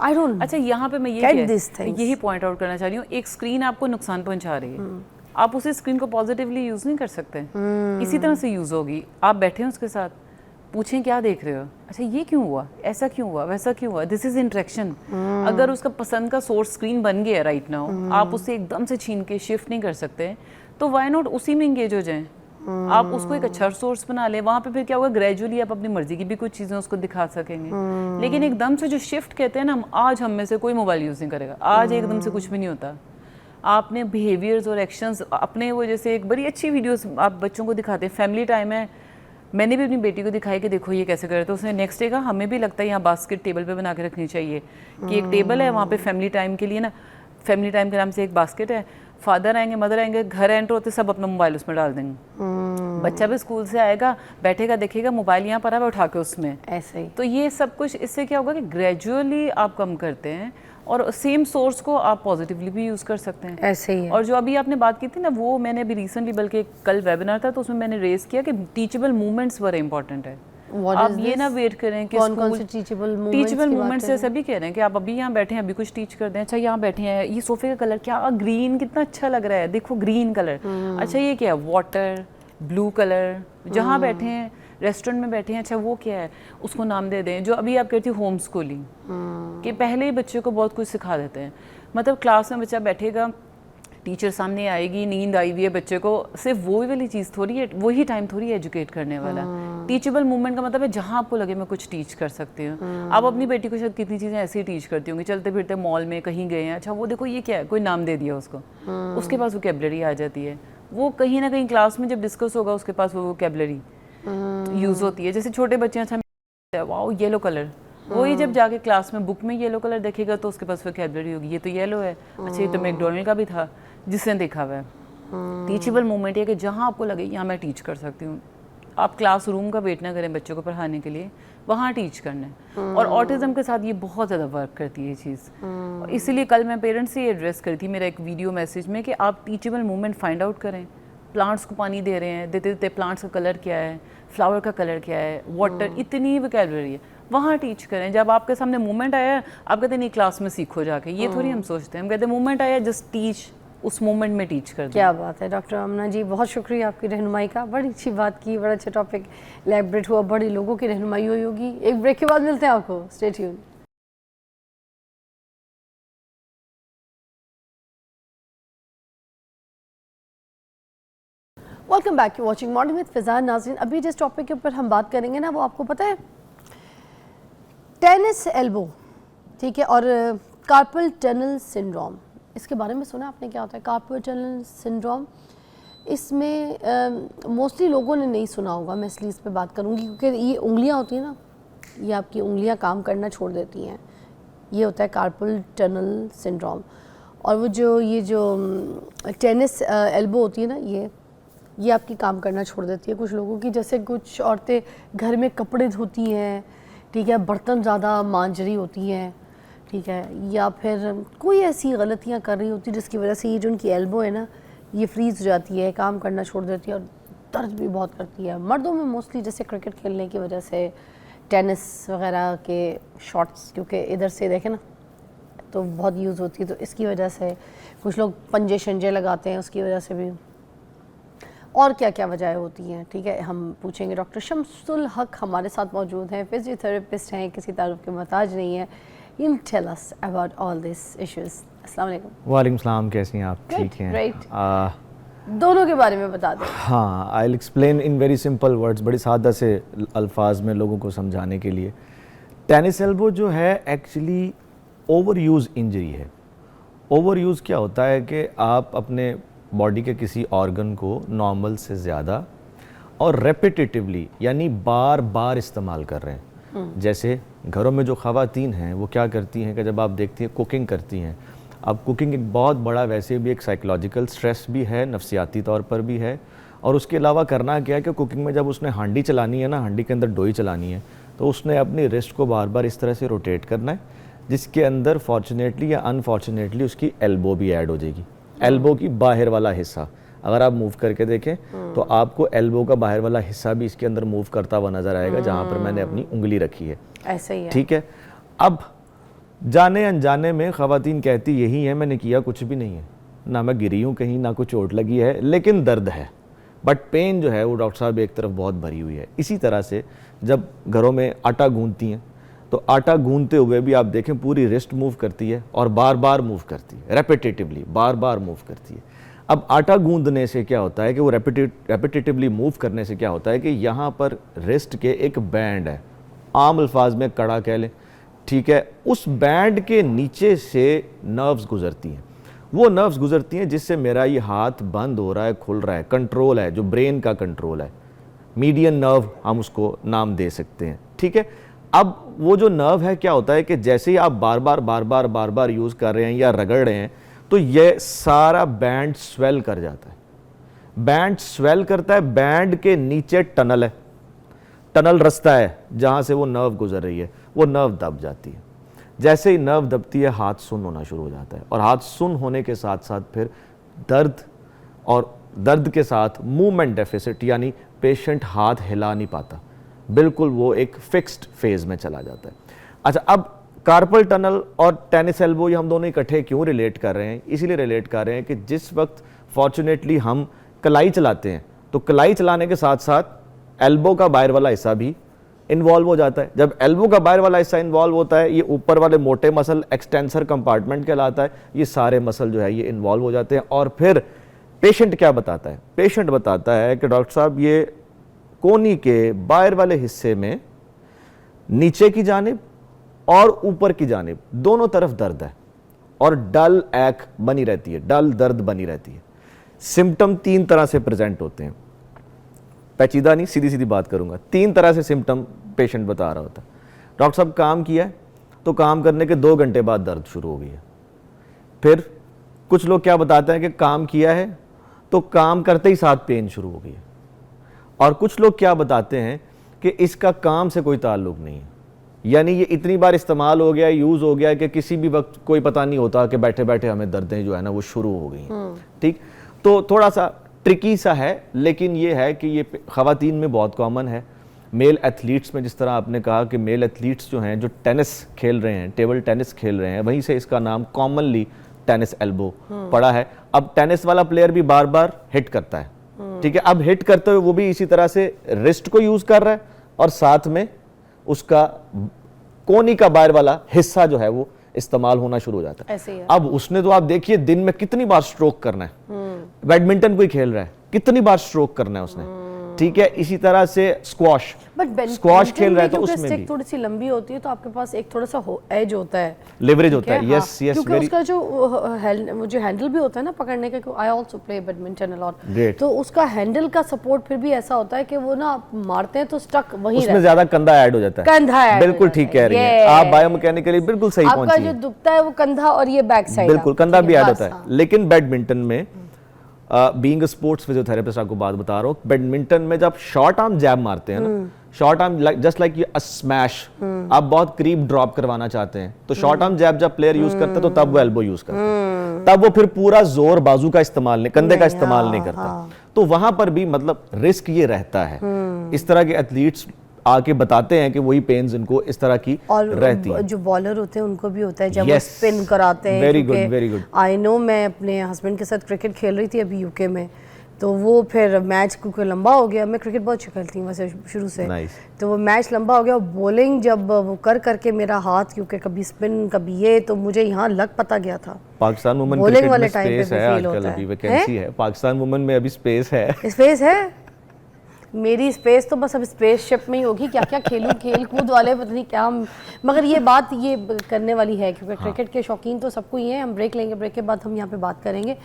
आई डोंट। अच्छा, यहाँ पे मैं यही पॉइंट आउट करना चाह रही हूँ, एक स्क्रीन आपको नुकसान पहुंचा रही है, आप उसी स्क्रीन को पॉजिटिवली यूज नहीं कर सकते। इसी तरह से यूज होगी, आप बैठे हैं उसके साथ, पूछें क्या देख रहे हो, अच्छा ये क्यों हुआ, ऐसा क्यों हुआ, वैसा क्यों हुआ, दिस इज इंटरेक्शन। अगर उसका पसंद का सोर्स स्क्रीन बन गया राइट नाउ, आप उससे एकदम से छीन के शिफ्ट नहीं कर सकते, तो वाई नॉट उसी में इंगेज हो जाएं। आप उसको एक अच्छा सोर्स बना लें, वहाँ पे फिर क्या होगा, ग्रेजुअली आप अपनी मर्जी की भी कुछ चीज़ें उसको दिखा सकेंगे। लेकिन एकदम से जो शिफ्ट कहते हैं ना, आज हम में से कोई मोबाइल यूज़ नहीं करेगा, आज एकदम से कुछ भी नहीं होता। आपने बिहेवियर्स और एक्शंस अपने, वो जैसे एक बड़ी अच्छी वीडियोस आप बच्चों को दिखाते हैं, फैमिली टाइम है, मैंने भी अपनी बेटी को दिखाई कि देखो ये कैसे करे, तो उसने नेक्स्ट डे का हमें भी लगता है यहाँ बास्केट टेबल पे बना के रखनी चाहिए कि एक टेबल है वहाँ पे फैमिली टाइम के लिए ना, फैमिली टाइम के नाम से एक बास्केट है, फादर आएंगे, मदर आएंगे, घर एंटर होते सब अपना मोबाइल उसमें डाल देंगे। बच्चा भी स्कूल से आएगा, बैठेगा, देखेगा मोबाइल यहाँ पर है, उठा के उसमें ऐसे ही। तो ये सब कुछ इससे क्या होगा कि ग्रेजुअली आप कम करते हैं और सेम सोर्स को आप पॉजिटिवली भी यूज़ कर सकते हैं। ऐसे ही है। और जो अभी आपने बात की थी ना, वो मैंने अभी रिसेंटली, बल्कि कल वेबिनार था तो उसमें मैंने रेज किया कि टीचेबल मूवमेंट्स बड़े इंपॉर्टेंट है। आप ये ना वेट करें कि कौन से टीचेबल मूवमेंट्स से सभी कह रहे हैं कि आप अभी यहाँ बैठे हैं, अभी कुछ टीच कर दें, अच्छा यहाँ बैठे हैं, ये सोफे का कलर क्या, ग्रीन कितना अच्छा लग रहा है, देखो ग्रीन कलर, अच्छा ये क्या है, वाटर, ब्लू कलर, जहाँ बैठे हैं रेस्टोरेंट में बैठे हैं, अच्छा वो क्या है, उसको नाम दे दें। जो अभी आप कहती हो होम स्कूलिंग, कि पहले ही बच्चे को बहुत कुछ सिखा देते हैं, मतलब क्लास में बच्चा बैठेगा, टीचर सामने आएगी, नींद आई हुई है बच्चे को, सिर्फ वो वाली चीज़ थोड़ी है, वही टाइम थोड़ी है एजुकेट करने वाला। टीचेबल मूवमेंट का मतलब है जहाँ आपको लगे मैं कुछ टीच कर सकती हूँ। आप अपनी बेटी को शायद कितनी चीज़ें ऐसे ही टीच करती होंगी, चलते फिरते मॉल में कहीं गए हैं, अच्छा वो देखो ये क्या है, कोई नाम दे दिया उसको, उसके पास वोकैबुलरी आ जाती है, वो कहीं ना कहीं क्लास में जब डिस्कस होगा उसके पास वो वोकैबुलरी यूज़ होती है। जैसे छोटे बच्चे, अच्छा वाओ येलो कलर, वही जब जाके क्लास में बुक में येलो कलर देखेगा तो उसके पास वोकैबुलरी होगी, ये तो येलो है, अच्छा ये तो मैकडोनल्ड का भी था जिसने देखा हुआ है। टीचेबल मोमेंट है कि जहाँ आपको लगे यहाँ मैं टीच कर सकती हूँ, आप क्लासरूम का वेट ना करें बच्चों को पढ़ाने के लिए, वहाँ टीच करना है। और ऑटिज़म के साथ ये बहुत ज़्यादा वर्क करती है ये चीज़, इसीलिए कल मैं पेरेंट्स से ये एड्रेस करी थी मेरा एक वीडियो मैसेज में कि आप टीचेबल मोमेंट फाइंड आउट करें। प्लांट्स को पानी दे रहे हैं, देते देते प्लांट्स का कलर क्या है, फ्लावर का कलर क्या है, वाटर, इतनी वोकैबुलरी है, वहाँ टीच करें। जब आपके सामने मोमेंट आया आप कहते नहीं क्लास में सीखो जाके, ये थोड़ी हम सोचते हैं, हम कहते हैं मोमेंट आया जस्ट टीच, उस मोमेंट में टीच कर। क्या बात है डॉक्टर आमना जी, बहुत शुक्रिया आपकी रहनुमाई का, बड़ी अच्छी बात की, बड़ा अच्छा टॉपिक इलैबोरेट हुआ, बड़े लोगों की रहनुमाई हुई होगी। एक ब्रेक के बाद मिलते हैं आपको, stay tune. Welcome back, you watching morning with Fiza. नाज़रीन, अभी जिस टॉपिक के ऊपर हम बात करेंगे ना, वो आपको पता है, टेनिस एल्बो, ठीक है, और कार्पल टनल सिंड्रोम, इसके बारे में सुना आपने? क्या होता है कार्पल टनल सिंड्रोम? इसमें मोस्टली लोगों ने नहीं सुना होगा, मैं इसलिए इस पे बात करूँगी क्योंकि ये उंगलियाँ होती हैं ना, ये आपकी उंगलियाँ काम करना छोड़ देती हैं, ये होता है कार्पल टनल सिंड्रोम। और वो जो टेनिस एल्बो होती है ना, ये आपकी काम करना छोड़ देती है कुछ लोगों की। जैसे कुछ औरतें घर में कपड़े धोती हैं, ठीक है, बर्तन ज़्यादा मांज रही होती हैं, ठीक है, या फिर कोई ऐसी गलतियां कर रही होती जिसकी वजह से ये जो उनकी एल्बो है ना, ये फ्रीज हो जाती है, काम करना छोड़ देती है और दर्द भी बहुत करती है। मर्दों में मोस्टली जैसे क्रिकेट खेलने की वजह से, टेनिस वगैरह के शॉट्स क्योंकि इधर से देखें ना तो बहुत यूज़ होती है, तो इसकी वजह से कुछ लोग पंजे शंजे लगाते हैं, उसकी वजह से भी। और क्या क्या वजह होती हैं, ठीक है, हम पूछेंगे। डॉक्टर शम्सुल हक हमारे साथ मौजूद हैं, फिजियोथेरेपिस्ट हैं, किसी तारुफ के मोहताज नहीं है। He'll tell us about all these issues. अस्सलाम वालेकुम। वालेकुम सलाम, कैसी हैं आप? ठीक हैं? Great. दोनों के बारे में बता दें। हाँ, I'll explain in very simple words, बड़ी सादा से अल्फाज में लोगों को समझाने के लिए। टेनिस एल्बो जो है एक्चुअली ओवर यूज़ इंजरी है। ओवर यूज़ क्या होता है कि आप अपने बॉडी के किसी ऑर्गन को नॉर्मल से ज़्यादा और रेपिटेटिवली यानी बार बार इस्तेमाल कर रहे हैं। जैसे घरों में जो ख़वातीन हैं वो क्या करती हैं कि जब आप देखती हैं कुकिंग करती हैं, अब कुकिंग एक बहुत बड़ा वैसे भी एक साइकोलॉजिकल स्ट्रेस भी है, नफसियाती तौर पर भी है, और उसके अलावा करना क्या है कि कुकिंग में जब उसने हांडी चलानी है ना, हांडी के अंदर डोई चलानी है, तो उसने अपनी रिस्ट को बार बार इस तरह से रोटेट करना है जिसके अंदर फॉर्चुनेटली या अनफॉर्चुनेटली उसकी एल्बो भी ऐड हो जाएगी। एल्बो की बाहर वाला हिस्सा अगर आप मूव करके देखें तो आपको एल्बो का बाहर वाला हिस्सा भी इसके अंदर मूव करता हुआ नजर आएगा जहां पर मैंने अपनी उंगली रखी है। ऐसा ही है, ठीक है। अब जाने अनजाने में ख़वातीन कहती यही है, मैंने किया कुछ भी नहीं है, ना मैं गिरी हूँ कहीं, ना कुछ चोट लगी है, लेकिन दर्द है, बट पेन जो है वो डॉक्टर साहब एक तरफ बहुत भरी हुई है। इसी तरह से जब घरों में आटा गूंथती हैं तो आटा गूंथते हुए भी आप देखें पूरी रिस्ट मूव करती है और बार बार मूव करती है, रेपिटेटिवली बार बार मूव करती है। अब आटा गूंदने से क्या होता है कि वो रेपिटेटिवली मूव करने से क्या होता है कि यहाँ पर रिस्ट के एक बैंड है, आम अल्फाज में कड़ा कह लें, ठीक है, उस बैंड के नीचे से नर्व्स गुजरती हैं। वो नर्व्स गुजरती हैं जिससे मेरा ये हाथ बंद हो रहा है, खुल रहा है, कंट्रोल है, जो ब्रेन का कंट्रोल है, मीडियन नर्व हम उसको नाम दे सकते हैं। ठीक है। अब वो जो नर्व है क्या होता है कि जैसे ही आप बार बार यूज़ कर रहे हैं या रगड़ रहे हैं तो ये सारा बैंड स्वेल कर जाता है। बैंड स्वेल करता है, बैंड के नीचे टनल है, टनल रास्ता है जहाँ से वो नर्व गुजर रही है, वो नर्व दब जाती है। जैसे ही नर्व दबती है हाथ सुन्न होना शुरू हो जाता है, और हाथ सुन्न होने के साथ साथ फिर दर्द, और दर्द के साथ मूवमेंट डेफिसिट, यानी पेशेंट हाथ हिला नहीं पाता, बिल्कुल वो एक फिक्स्ड फेज में चला जाता है। अच्छा, अब कार्पल टनल और टेनिस एल्बो ये हम दोनों इकट्ठे क्यों रिलेट कर रहे हैं? इसीलिए रिलेट कर रहे हैं कि जिस वक्त फॉर्चुनेटली हम कलाई चलाते हैं तो कलाई चलाने के साथ साथ एल्बो का बाहर वाला हिस्सा भी इन्वॉल्व हो जाता है। जब एल्बो का बाहर वाला हिस्सा इन्वॉल्व होता है, ये ऊपर वाले मोटे मसल एक्सटेंसर कंपार्टमेंट कहलाता है, ये सारे मसल जो है ये इन्वॉल्व हो जाते हैं। और फिर पेशेंट क्या बताता है? पेशेंट बताता है कि डॉक्टर साहब ये कोहनी के बाहर वाले हिस्से में नीचे की जानिब और ऊपर की जानिब दोनों तरफ दर्द है और डल एक बनी रहती है, डल दर्द बनी रहती है। सिम्टम 3 तरह से प्रेजेंट होते हैं। पेचीदा नहीं, सीधी सीधी बात करूंगा, 3 तरह से सिम्टम पेशेंट बता रहा होता है। डॉक्टर साहब काम किया है तो काम करने के 2 घंटे बाद दर्द शुरू हो गई है। फिर कुछ लोग क्या बताते हैं कि काम किया है तो काम करते ही साथ पेन शुरू हो गई है। और कुछ लोग क्या बताते हैं कि इसका काम से कोई ताल्लुक नहीं है, यानी ये इतनी बार इस्तेमाल हो गया, यूज़ हो गया कि किसी भी वक्त कोई पता नहीं होता कि बैठे बैठे हमें दर्दें जो है ना वो शुरू हो गई हैं। ठीक, तो थोड़ा सा ट्रिकी सा है, लेकिन ये है कि ये ख़वातीन में बहुत कॉमन है। मेल एथलीट्स में, जिस तरह आपने कहा कि मेल एथलीट्स जो हैं, जो टेनिस खेल रहे हैं, टेबल टेनिस खेल रहे हैं, वहीं से इसका नाम कॉमनली टेनिस एल्बो पड़ा है। अब टेनिस वाला प्लेयर भी बार बार हिट करता है, ठीक है, अब हिट करते हुए वो भी इसी तरह से रिस्ट को यूज कर रहा है और साथ में उसका कोनी का बाहर वाला हिस्सा जो है वो इस्तेमाल होना शुरू हो जाता है। ऐसे ही है। अब उसने तो आप देखिए दिन में कितनी बार स्ट्रोक करना है, बैडमिंटन कोई खेल रहा है कितनी बार स्ट्रोक करना है उसने, ठीक है। इसी तरह से स्क्वॉश, बट स्क्वॉश खेल रहा है तो उसमें भी थोड़ी सी लंबी होती है तो आपके पास एक थोड़ा सा एज होता है, लेवरेज होता है। यस यस, क्योंकि उसका जो हैंडल भी होता है ना पकड़ने का, I also play badminton a lot, तो उसका हैंडल का सपोर्ट फिर भी ऐसा होता है कि वो ना मारते हैं तो स्टक वही उसमें ज्यादा कंधा ऐड हो जाता है। कंधा ऐड, बिल्कुल ठीक कह रही हैं आप, बायोमैकेनिकली बिल्कुल सही पहुंची आपका जो दुखता है वो कंधा और ये बैक साइड, बिल्कुल कंधा भी ऐड होता है। लेकिन बैडमिंटन में बीइंग अ स्पोर्ट्स फिजियोथेरेपिस्ट आपको बात बता रहा हूँ, बैडमिंटन में जब शॉर्ट आर्म जैब मारते हैं ना, शॉर्ट आर्म जस्ट लाइक अ स्मैश, आप बहुत करीब ड्रॉप करवाना चाहते हैं तो शॉर्ट आर्म जैब जब प्लेयर यूज करता है तो तब वो एल्बो यूज करता है, तब वो फिर पूरा जोर बाजू का इस्तेमाल नहीं, कंधे का इस्तेमाल नहीं करता। तो वहां पर भी मतलब रिस्क ये रहता है। इस तरह के एथलीट्स आके बताते हैं कि वही पेन्स इनको इस तरह की रहती है। और जो बॉलर होते हैं उनको भी होता है जब Yes. वो स्पिन कराते हैं। Very good, very good. I know, मैं अपने हस्बैंड के साथ क्रिकेट खेल रही थी अभी यूके में, तो वो फिर मैच क्योंकि लंबा हो गया, मैं क्रिकेट बहुत अच्छा खेलती हूँ वैसे शुरू से, Nice. तो वो मैच लंबा हो गया, बॉलिंग जब वो कर करके मेरा हाथ, क्योंकि कभी स्पिन कभी ये, तो मुझे यहाँ लग पता गया था। पाकिस्तान वुमेन Bowling क्रिकेट में वाले time पे स्पेस भी है feel आजकल, होता अभी है। वैकेंसी है पाकिस्तान वुमेन में, अभी स्पेस है। स्पेस है, मेरी स्पेस तो बस अब स्पेसशिप में ही होगी, क्या क्या खेलूं, खेल कूद वाले पता नहीं क्या। मगर ये बात ये करने वाली है क्योंकि क्रिकेट के शौकीन तो सबको ही है। हम ब्रेक लेंगे, ब्रेक के बाद हम यहाँ पे बात करेंगे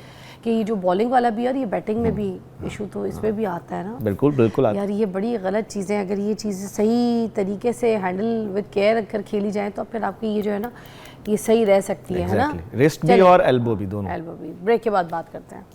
कि ये जो बॉलिंग वाला भी है और ये बैटिंग में भी इशू तो इसमें भी आता है ना। बिल्कुल बिल्कुल आता यार ये बड़ी गलत चीज़ें, अगर ये चीज़ें सही तरीके से हैंडल विद केयर अगर खेली जाए तो फिर आपकी ये जो है ना ये सही रह सकती है ना। रिस्ट भी और एल्बो भी दोनों। एल्बो भी। ब्रेक के बाद बात करते हैं।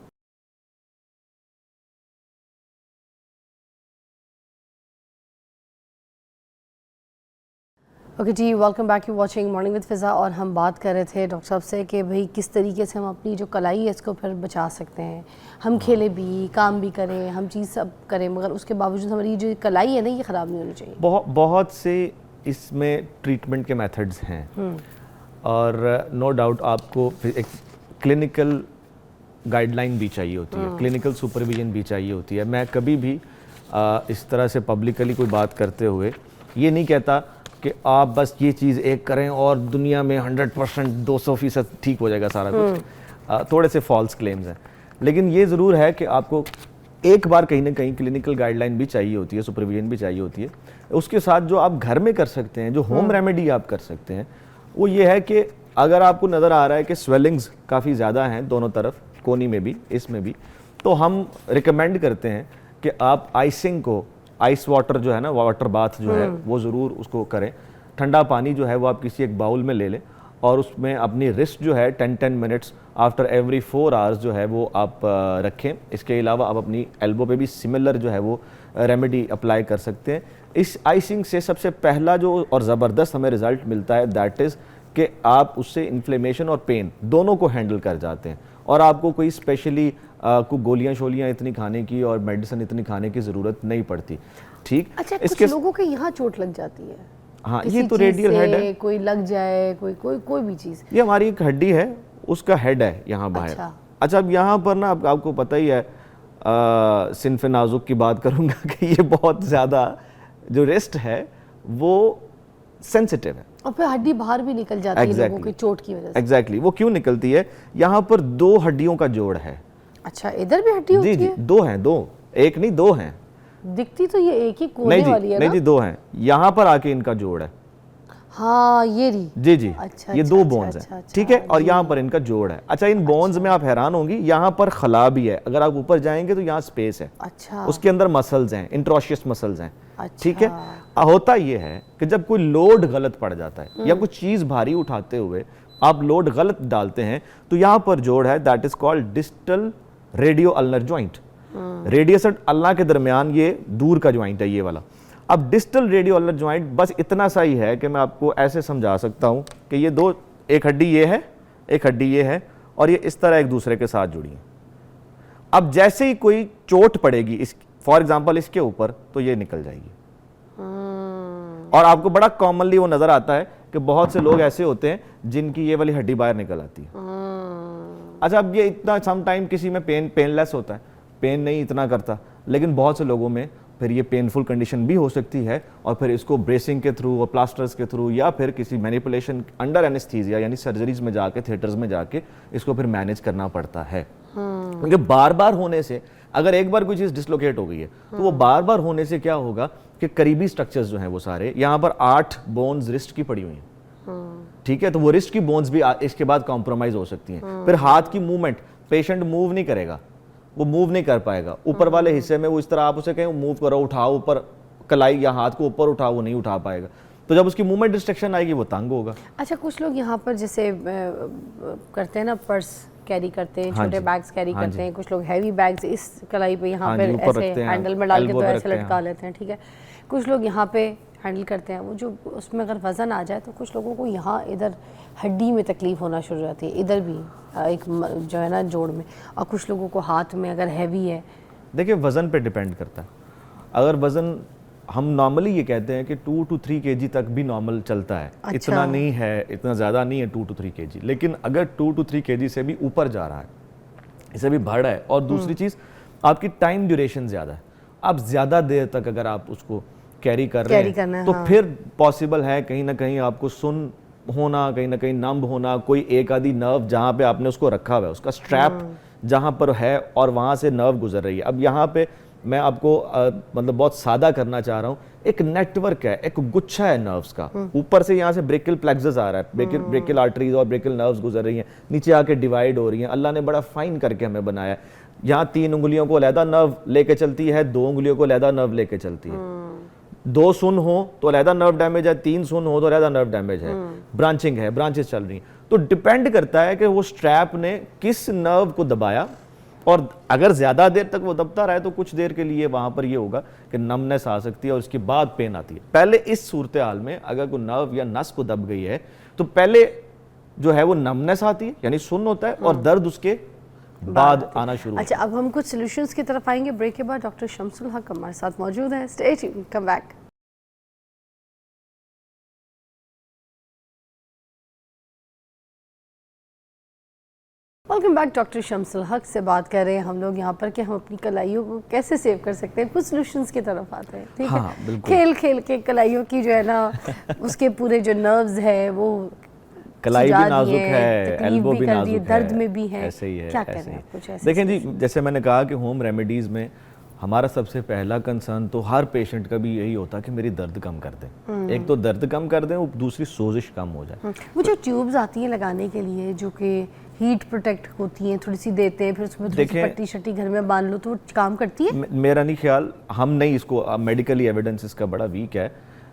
ओके जी, welcome back, you watching morning with Fiza. और हम बात कर रहे थे डॉक्टर साहब से कि भाई किस तरीके से हम अपनी जो कलाई है इसको फिर बचा सकते हैं। हम खेले भी, काम भी करें, हम चीज़ सब करें, मगर उसके बावजूद हमारी जो कलाई है ना ये ख़राब नहीं होनी चाहिए। बहुत से इसमें ट्रीटमेंट के मेथड्स हैं और नो डाउट आपको एक क्लिनिकल गाइडलाइन भी चाहिए होती है, क्लिनिकल सुपरविजन भी चाहिए होती है। मैं कभी भी इस तरह से पब्लिकली कोई बात करते हुए ये नहीं कहता कि आप बस ये चीज़ एक करें और दुनिया में 100% 200% ठीक हो जाएगा सारा कुछ। थोड़े से फॉल्स क्लेम्स हैं, लेकिन ये ज़रूर है कि आपको एक बार कहीं ना कहीं क्लिनिकल गाइडलाइन भी चाहिए होती है, सुपरविजन भी चाहिए होती है। उसके साथ जो आप घर में कर सकते हैं, जो होम रेमेडी आप कर सकते हैं, वो ये है कि अगर आपको नज़र आ रहा है कि स्वेलिंग्स काफ़ी ज़्यादा हैं दोनों तरफ, कोनी में भी इसमें भी, तो हम रिकमेंड करते हैं कि आप आइसिंग को, आइस वाटर जो है ना, वाटर बाथ जो है वो ज़रूर उसको करें। ठंडा पानी जो है वो आप किसी एक बाउल में ले लें और उसमें अपनी रिस्ट जो है 10-10 मिनट्स आफ्टर एवरी 4 आवर्स जो है वो आप रखें। इसके अलावा आप अपनी एल्बो पे भी सिमिलर जो है वो रेमेडी अप्लाई कर सकते हैं। इस आइसिंग से सबसे पहला जो और ज़बरदस्त हमें रिज़ल्ट मिलता है दैट इज़ कि आप उससे इन्फ्लेमेशन और पेन दोनों को हैंडल कर जाते हैं और आपको कोई स्पेशली को गोलियां शोलियां इतनी खाने की और मेडिसिन इतनी खाने की ज़रूरत नहीं पड़ती। ठीक। अच्छा, कुछ लोगों के यहाँ चोट लग जाती है। हाँ, ये तो रेडियल हेड है, कोई लग जाए, कोई भी चीज़। ये हमारी एक हड्डी है, उसका हेड है यहाँ बाहर। अच्छा, अब यहाँ पर ना आपको पता ही है, सिनफ नाजुक की बात करूँगा कि ये बहुत ज़्यादा जो रिस्ट है वो सेंसिटिव है और फिर हड्डी बाहर भी निकल जाती है लोगों की चोट की वजह से। एग्जैक्टली, वो क्यों निकलती है? यहाँ पर 2 हड्डियों का जोड़ है। अच्छा, इधर भी हड्डी होती है? जी, 2 हैं, 2, एक नहीं 2 हैं। दिखती तो ये एक ही कोने वाली है नहीं जी, 2 हैं, यहाँ पर आके इनका जोड़ है। हाँ ये रही। जी जी, अच्छा, ये अच्छा, 2 अच्छा, बोन्स अच्छा, हैं, अच्छा, ठीक है, और यहाँ पर इनका जोड़ है। अच्छा, इन बोन्स में आप हैरान होंगी, यहाँ पर खला भी है, अगर आप ऊपर जाएंगे तो यहाँ स्पेस है, अच्छा उसके अंदर मसल्स हैं, इंट्रोशियस मसल्स हैं, अच्छा। ठीक है। होता ये है कि जब कोई लोड गलत पड़ जाता है या कुछ चीज़ भारी उठाते हुए आप लोड गलत डालते हैं, तो यहाँ पर जोड़ है, that is called distal radio ulnar joint. Radius और अल्ना के दरमियान ये दूर का ज्वाइंट है, ये वाला। अब डिस्टल रेडियो अल्नर ज्वाइंट बस इतना सा ही है कि मैं आपको ऐसे समझा सकता हूँ कि ये दो, एक हड्डी ये है, एक हड्डी ये है, और ये इस तरह एक दूसरे के साथ जुड़ी है। अब जैसे ही कोई चोट पड़ेगी इस, फॉर एग्जाम्पल इसके ऊपर, तो ये निकल जाएगी। और आपको बड़ा कॉमनली वो नजर आता है कि बहुत से लोग ऐसे होते हैं जिनकी ये वाली हड्डी बाहर निकल आती है। अच्छा, अब ये इतना सम टाइम किसी में पेनलेस होता है, पेन नहीं इतना करता, लेकिन बहुत से लोगों में फिर ये पेनफुल कंडीशन भी हो सकती है, और फिर इसको ब्रेसिंग के थ्रू और प्लास्टर्स के थ्रू या फिर किसी मैनिपुलेशन अंडर एनेस्थीसिया यानी सर्जरीज में जाके, थिएटर्स में जाके इसको फिर मैनेज करना पड़ता है। क्योंकि बार बार होने से, अगर एक बार कोई चीज़ डिसलोकेट हो गई है तो वो बार बार होने से क्या होगा कि करीबी स्ट्रक्चर्स जो हैं वो सारे, यहाँ पर 8 बोन्स रिस्ट की पड़ी हुई हैं, ठीक है, तो वो रिस्ट की बोन्स भी इसके बाद कॉम्प्रोमाइज हो सकती हैं। फिर हाथ की मूवमेंट, पेशेंट मूव नहीं करेगा, वो मूव नहीं कर पाएगा ऊपर वाले हिस्से में, वो इस तरह आप उसे कहें मूव करो, उठाओ ऊपर कलाई या हाथ को ऊपर उठाओ, वो नहीं उठा पाएगा। तो जब उसकी मूवमेंट रिस्ट्रिक्शन आएगी वो तंग होगा। अच्छा, कुछ लोग यहाँ पर जैसे करते हैं ना, पर्स कैरी करते हैं, हाँ छोटे जी, बैग्स कैरी हाँ करते जी। हैं, कुछ लोग हैवी बैग्स इस कलाई पे यहाँ हाँ पे जी, ऊपर ऐसे रखते हैं, हैंडल में डाल के elbow तो पे ऐसे रखते हैं। लटका लेते हैं, ठीक है। कुछ लोग यहाँ पे हैंडल करते हैं, वो जो उसमें अगर वजन आ जाए तो कुछ लोगों को यहाँ इधर हड्डी में तकलीफ होना शुरू हो जाती है, इधर भी एक जो है ना जोड़ में, और कुछ लोगों को हाथ में अगर हैवी है। देखिए, वजन पे डिपेंड करता है। अगर वजन, हम नॉर्मली ये कहते हैं कि 2 to 3 kg तक भी नॉर्मल चलता है। अच्छा। इतना नहीं है, इतना ज़्यादा नहीं है 2 to 3 kg, लेकिन अगर 2 to 3 kg से भी ऊपर जा रहा है, इसे भी बढ़ रहा है, और दूसरी चीज़ आपकी टाइम ड्यूरेशन ज़्यादा है, आप ज़्यादा देर तक अगर आप उसको कैरी कर रहे हैं तो फिर पॉसिबल है कहीं ना कहीं आपको सुन होना, कहीं ना कहीं नंब होना, कोई एक आधी नर्व जहाँ पे आपने उसको रखा हुआ है, उसका स्ट्रैप जहाँ पर है और वहाँ से नर्व गुजर रही है। अब यहाँ पे मैं आपको मतलब बहुत सादा करना चाह रहा हूँ, एक नेटवर्क है, एक गुच्छा है नर्व्स का, ऊपर से यहाँ से ब्रेकियल प्लेक्सस आ रहा है, ब्रेकियल आर्टरीज और ब्रेकियल नर्व्स गुजर रही हैं, नीचे आके डिवाइड हो रही हैं। अल्लाह ने बड़ा फाइन करके हमें बनाया है। यहाँ 3 उंगलियों को अलहदा नर्व लेके चलती है, 2 उंगलियों को अलहदा नर्व लेके चलती है। 2 सुन हो तो अलहदा नर्व डैमेज है, 3 सुन हो तो अलहदा नर्व डैमेज है, ब्रांचिंग है, ब्रांचेस चल रही हैं। तो डिपेंड करता है कि वो स्ट्रैप ने किस नर्व को दबाया, और अगर ज़्यादा देर तक वो दबता रहे तो कुछ देर के लिए वहाँ पर ये होगा कि नमनेस आ सकती है और उसके बाद पेन आती है। पहले इस सूरत हाल में अगर कोई नर्व या नस को दब गई है तो पहले जो है वो नमनेस आती है, यानी सुन्न होता है, और दर्द उसके बाद आना शुरू। अच्छा, अब हम कुछ सॉल्यूशंस की तरफ आएंगे ब्रेक के बाद। डॉक्टर शम्सुल हक हमारे साथ मौजूद हैं। Stay tuned, come back. Welcome back. Doctor Shamsul हक से बात कर रहे हैं हम लोग यहाँ पर कि हम अपनी कलाइयों को कैसे सेव कर सकते हैं। कुछ सॉल्यूशंस की तरफ आते हैं, ठीक हाँ, है। बिल्कुल। खेल खेल के कलाइयों की जो है ना उसके पूरे जो नर्व्स है वो कलाई भी सुजा नाजुक दिए, है, तकलीफ एल्बो भी कर दी, नाजुक दर्द है, में भी है। ऐसे ही है, क्या ऐसे करें ही। आप कुछ ऐसे देखें जी, जैसे मैंने कहा कि होम रेमेडीज़ में हमारा सबसे पहला कंसर्न तो हर पेशेंट का भी यही होता है कि मेरी दर्द कम कर दें। एक तो दर्द कम कर दें, दूसरी सोजिश कम हो जाए। वो जो ट्यूब्स आती हैं लगाने के लिए जो कि हीट प्रोटेक्ट होती हैं, थोड़ी सी देते हैं, फिर उसमें थोड़ी सी पट्टी शट्टी घर में बांध लो तो वो काम करती है। मेरा नहीं ख्याल, हम नहीं इसको, मेडिकली एविडेंस इसका बड़ा वीक है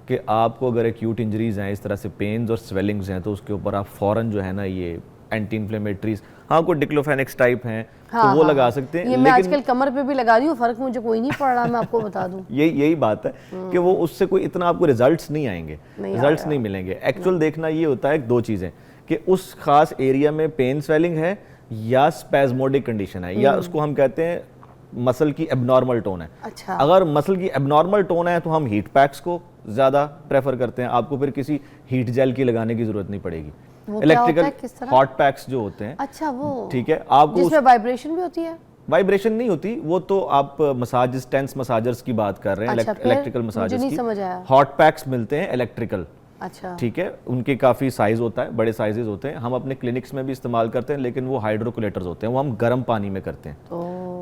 कि आपको अगर एक्यूट इंजरीज हैं, इस तरह से पेन्स और स्वेलिंग्स हैं, तो उसके ऊपर आप फ़ौरन जो है ना ये एंटी इन्फ्लेमेटरीज, हाँ कोई डिक्लोफेनेक्स टाइप हैं तो वो लगा सकते हैं। ये मैं आजकल कमर पे भी लगा रही हूँ, फर्क मुझे कोई नहीं पड़ रहा, मैं आपको बता दूं। यही बात है कि वो उससे कोई इतना आपको रिजल्ट्स नहीं आएंगे, रिजल्ट्स नहीं मिलेंगे। एक्चुअल देखना ये होता है 2 चीज़ें कि उस खास एरिया में पेन स्वेलिंग है या स्पैस्मोडिक कंडीशन है, या उसको हम कहते हैं मसल की एबनॉर्मल टोन है। अच्छा। अगर मसल की एबनॉर्मल टोन है तो हम हीट पैक्स को ज़्यादा प्रेफर करते हैं, आपको फिर किसी हीट जेल की लगाने की ज़रूरत नहीं पड़ेगी। इलेक्ट्रिकल हॉट पैक्स जो होते हैं, अच्छा वो ठीक है, आपको जिसमें वाइब्रेशन भी होती है। वाइब्रेशन नहीं होती, वो तो आप मसाज टेंस मसाजर्स की बात कर रहे हैं, अच्छा, इलेक्ट्रिकल मसाजर्स नहीं समझ आया। हॉट पैक्स मिलते हैं इलेक्ट्रिकल, अच्छा, ठीक है, उनके काफ़ी साइज़ होता है, बड़े साइजेस होते हैं, हम अपने क्लिनिक्स में भी इस्तेमाल करते हैं, लेकिन वो हाइड्रोकुलेटर्स होते हैं, वो हम गर्म पानी में करते हैं,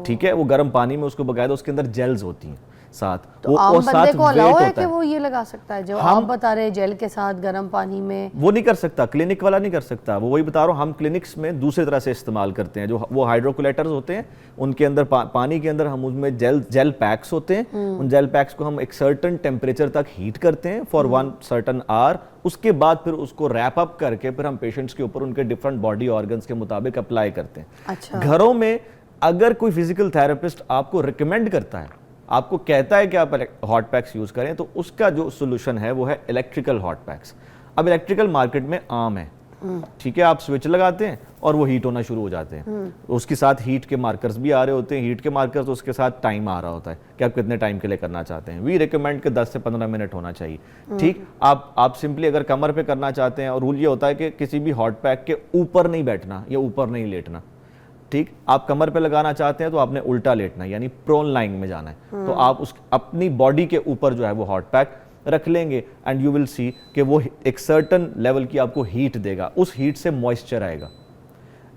ठीक है, वो गर्म पानी में उसको बकायदा उसके अंदर जेल्स होती हैं साथ, तो आम बंदे को अलाउ है कि है। वो ये लगा सकता है जो आप बता रहे जेल के साथ गर्म पानी में? वो नहीं कर सकता, क्लिनिक वाला नहीं कर सकता, वो वही बता रहा हूँ, हम क्लिनिक्स में दूसरी तरह से इस्तेमाल करते हैं, जो वो हाइड्रोकुलेटर्स होते हैं उनके अंदर पानी के अंदर हम उसमें जेल पैक्स होते हैं, उन जेल पैक्स को हम एक सर्टेन टेम्परेचर तक हीट करते हैं फॉर 1 सर्टेन आवर, उसके बाद फिर उसको रैप अप करके फिर हम पेशेंट्स के ऊपर उनके डिफरेंट बॉडी ऑर्गन्स के मुताबिक अप्लाई करते हैं। अच्छा। घरों में अगर कोई फिजिकल थेरेपिस्ट आपको रिकमेंड करता है, आपको कहता है कि आप हॉट पैक्स यूज करें, तो उसका जो सोल्यूशन है वो है इलेक्ट्रिकल हॉट पैक्स। अब इलेक्ट्रिकल मार्केट में आम है, ठीक है, आप स्विच लगाते हैं और वो हीट होना शुरू हो जाते हैं, उसके साथ हीट के मार्कर्स भी आ रहे होते हैं, हीट के मार्कर्स, तो उसके साथ टाइम आ रहा होता है कि आप कितने टाइम के लिए करना चाहते हैं। वी रिकमेंड कि 10 से 15 मिनट होना चाहिए, ठीक। आप सिंपली अगर कमर पे करना चाहते हैं, और रूल ये होता है कि किसी भी हॉट पैक के ऊपर नहीं बैठना या ऊपर नहीं लेटना, ठीक। आप कमर पे लगाना चाहते हैं तो आपने उल्टा लेटना है, यानी प्रोन लाइन में जाना है, तो आप उस अपनी बॉडी के ऊपर जो है वो हॉट पैक रख लेंगे एंड यू विल सी कि वो एक सर्टेन लेवल की आपको हीट देगा, उस हीट से मॉइस्चर आएगा,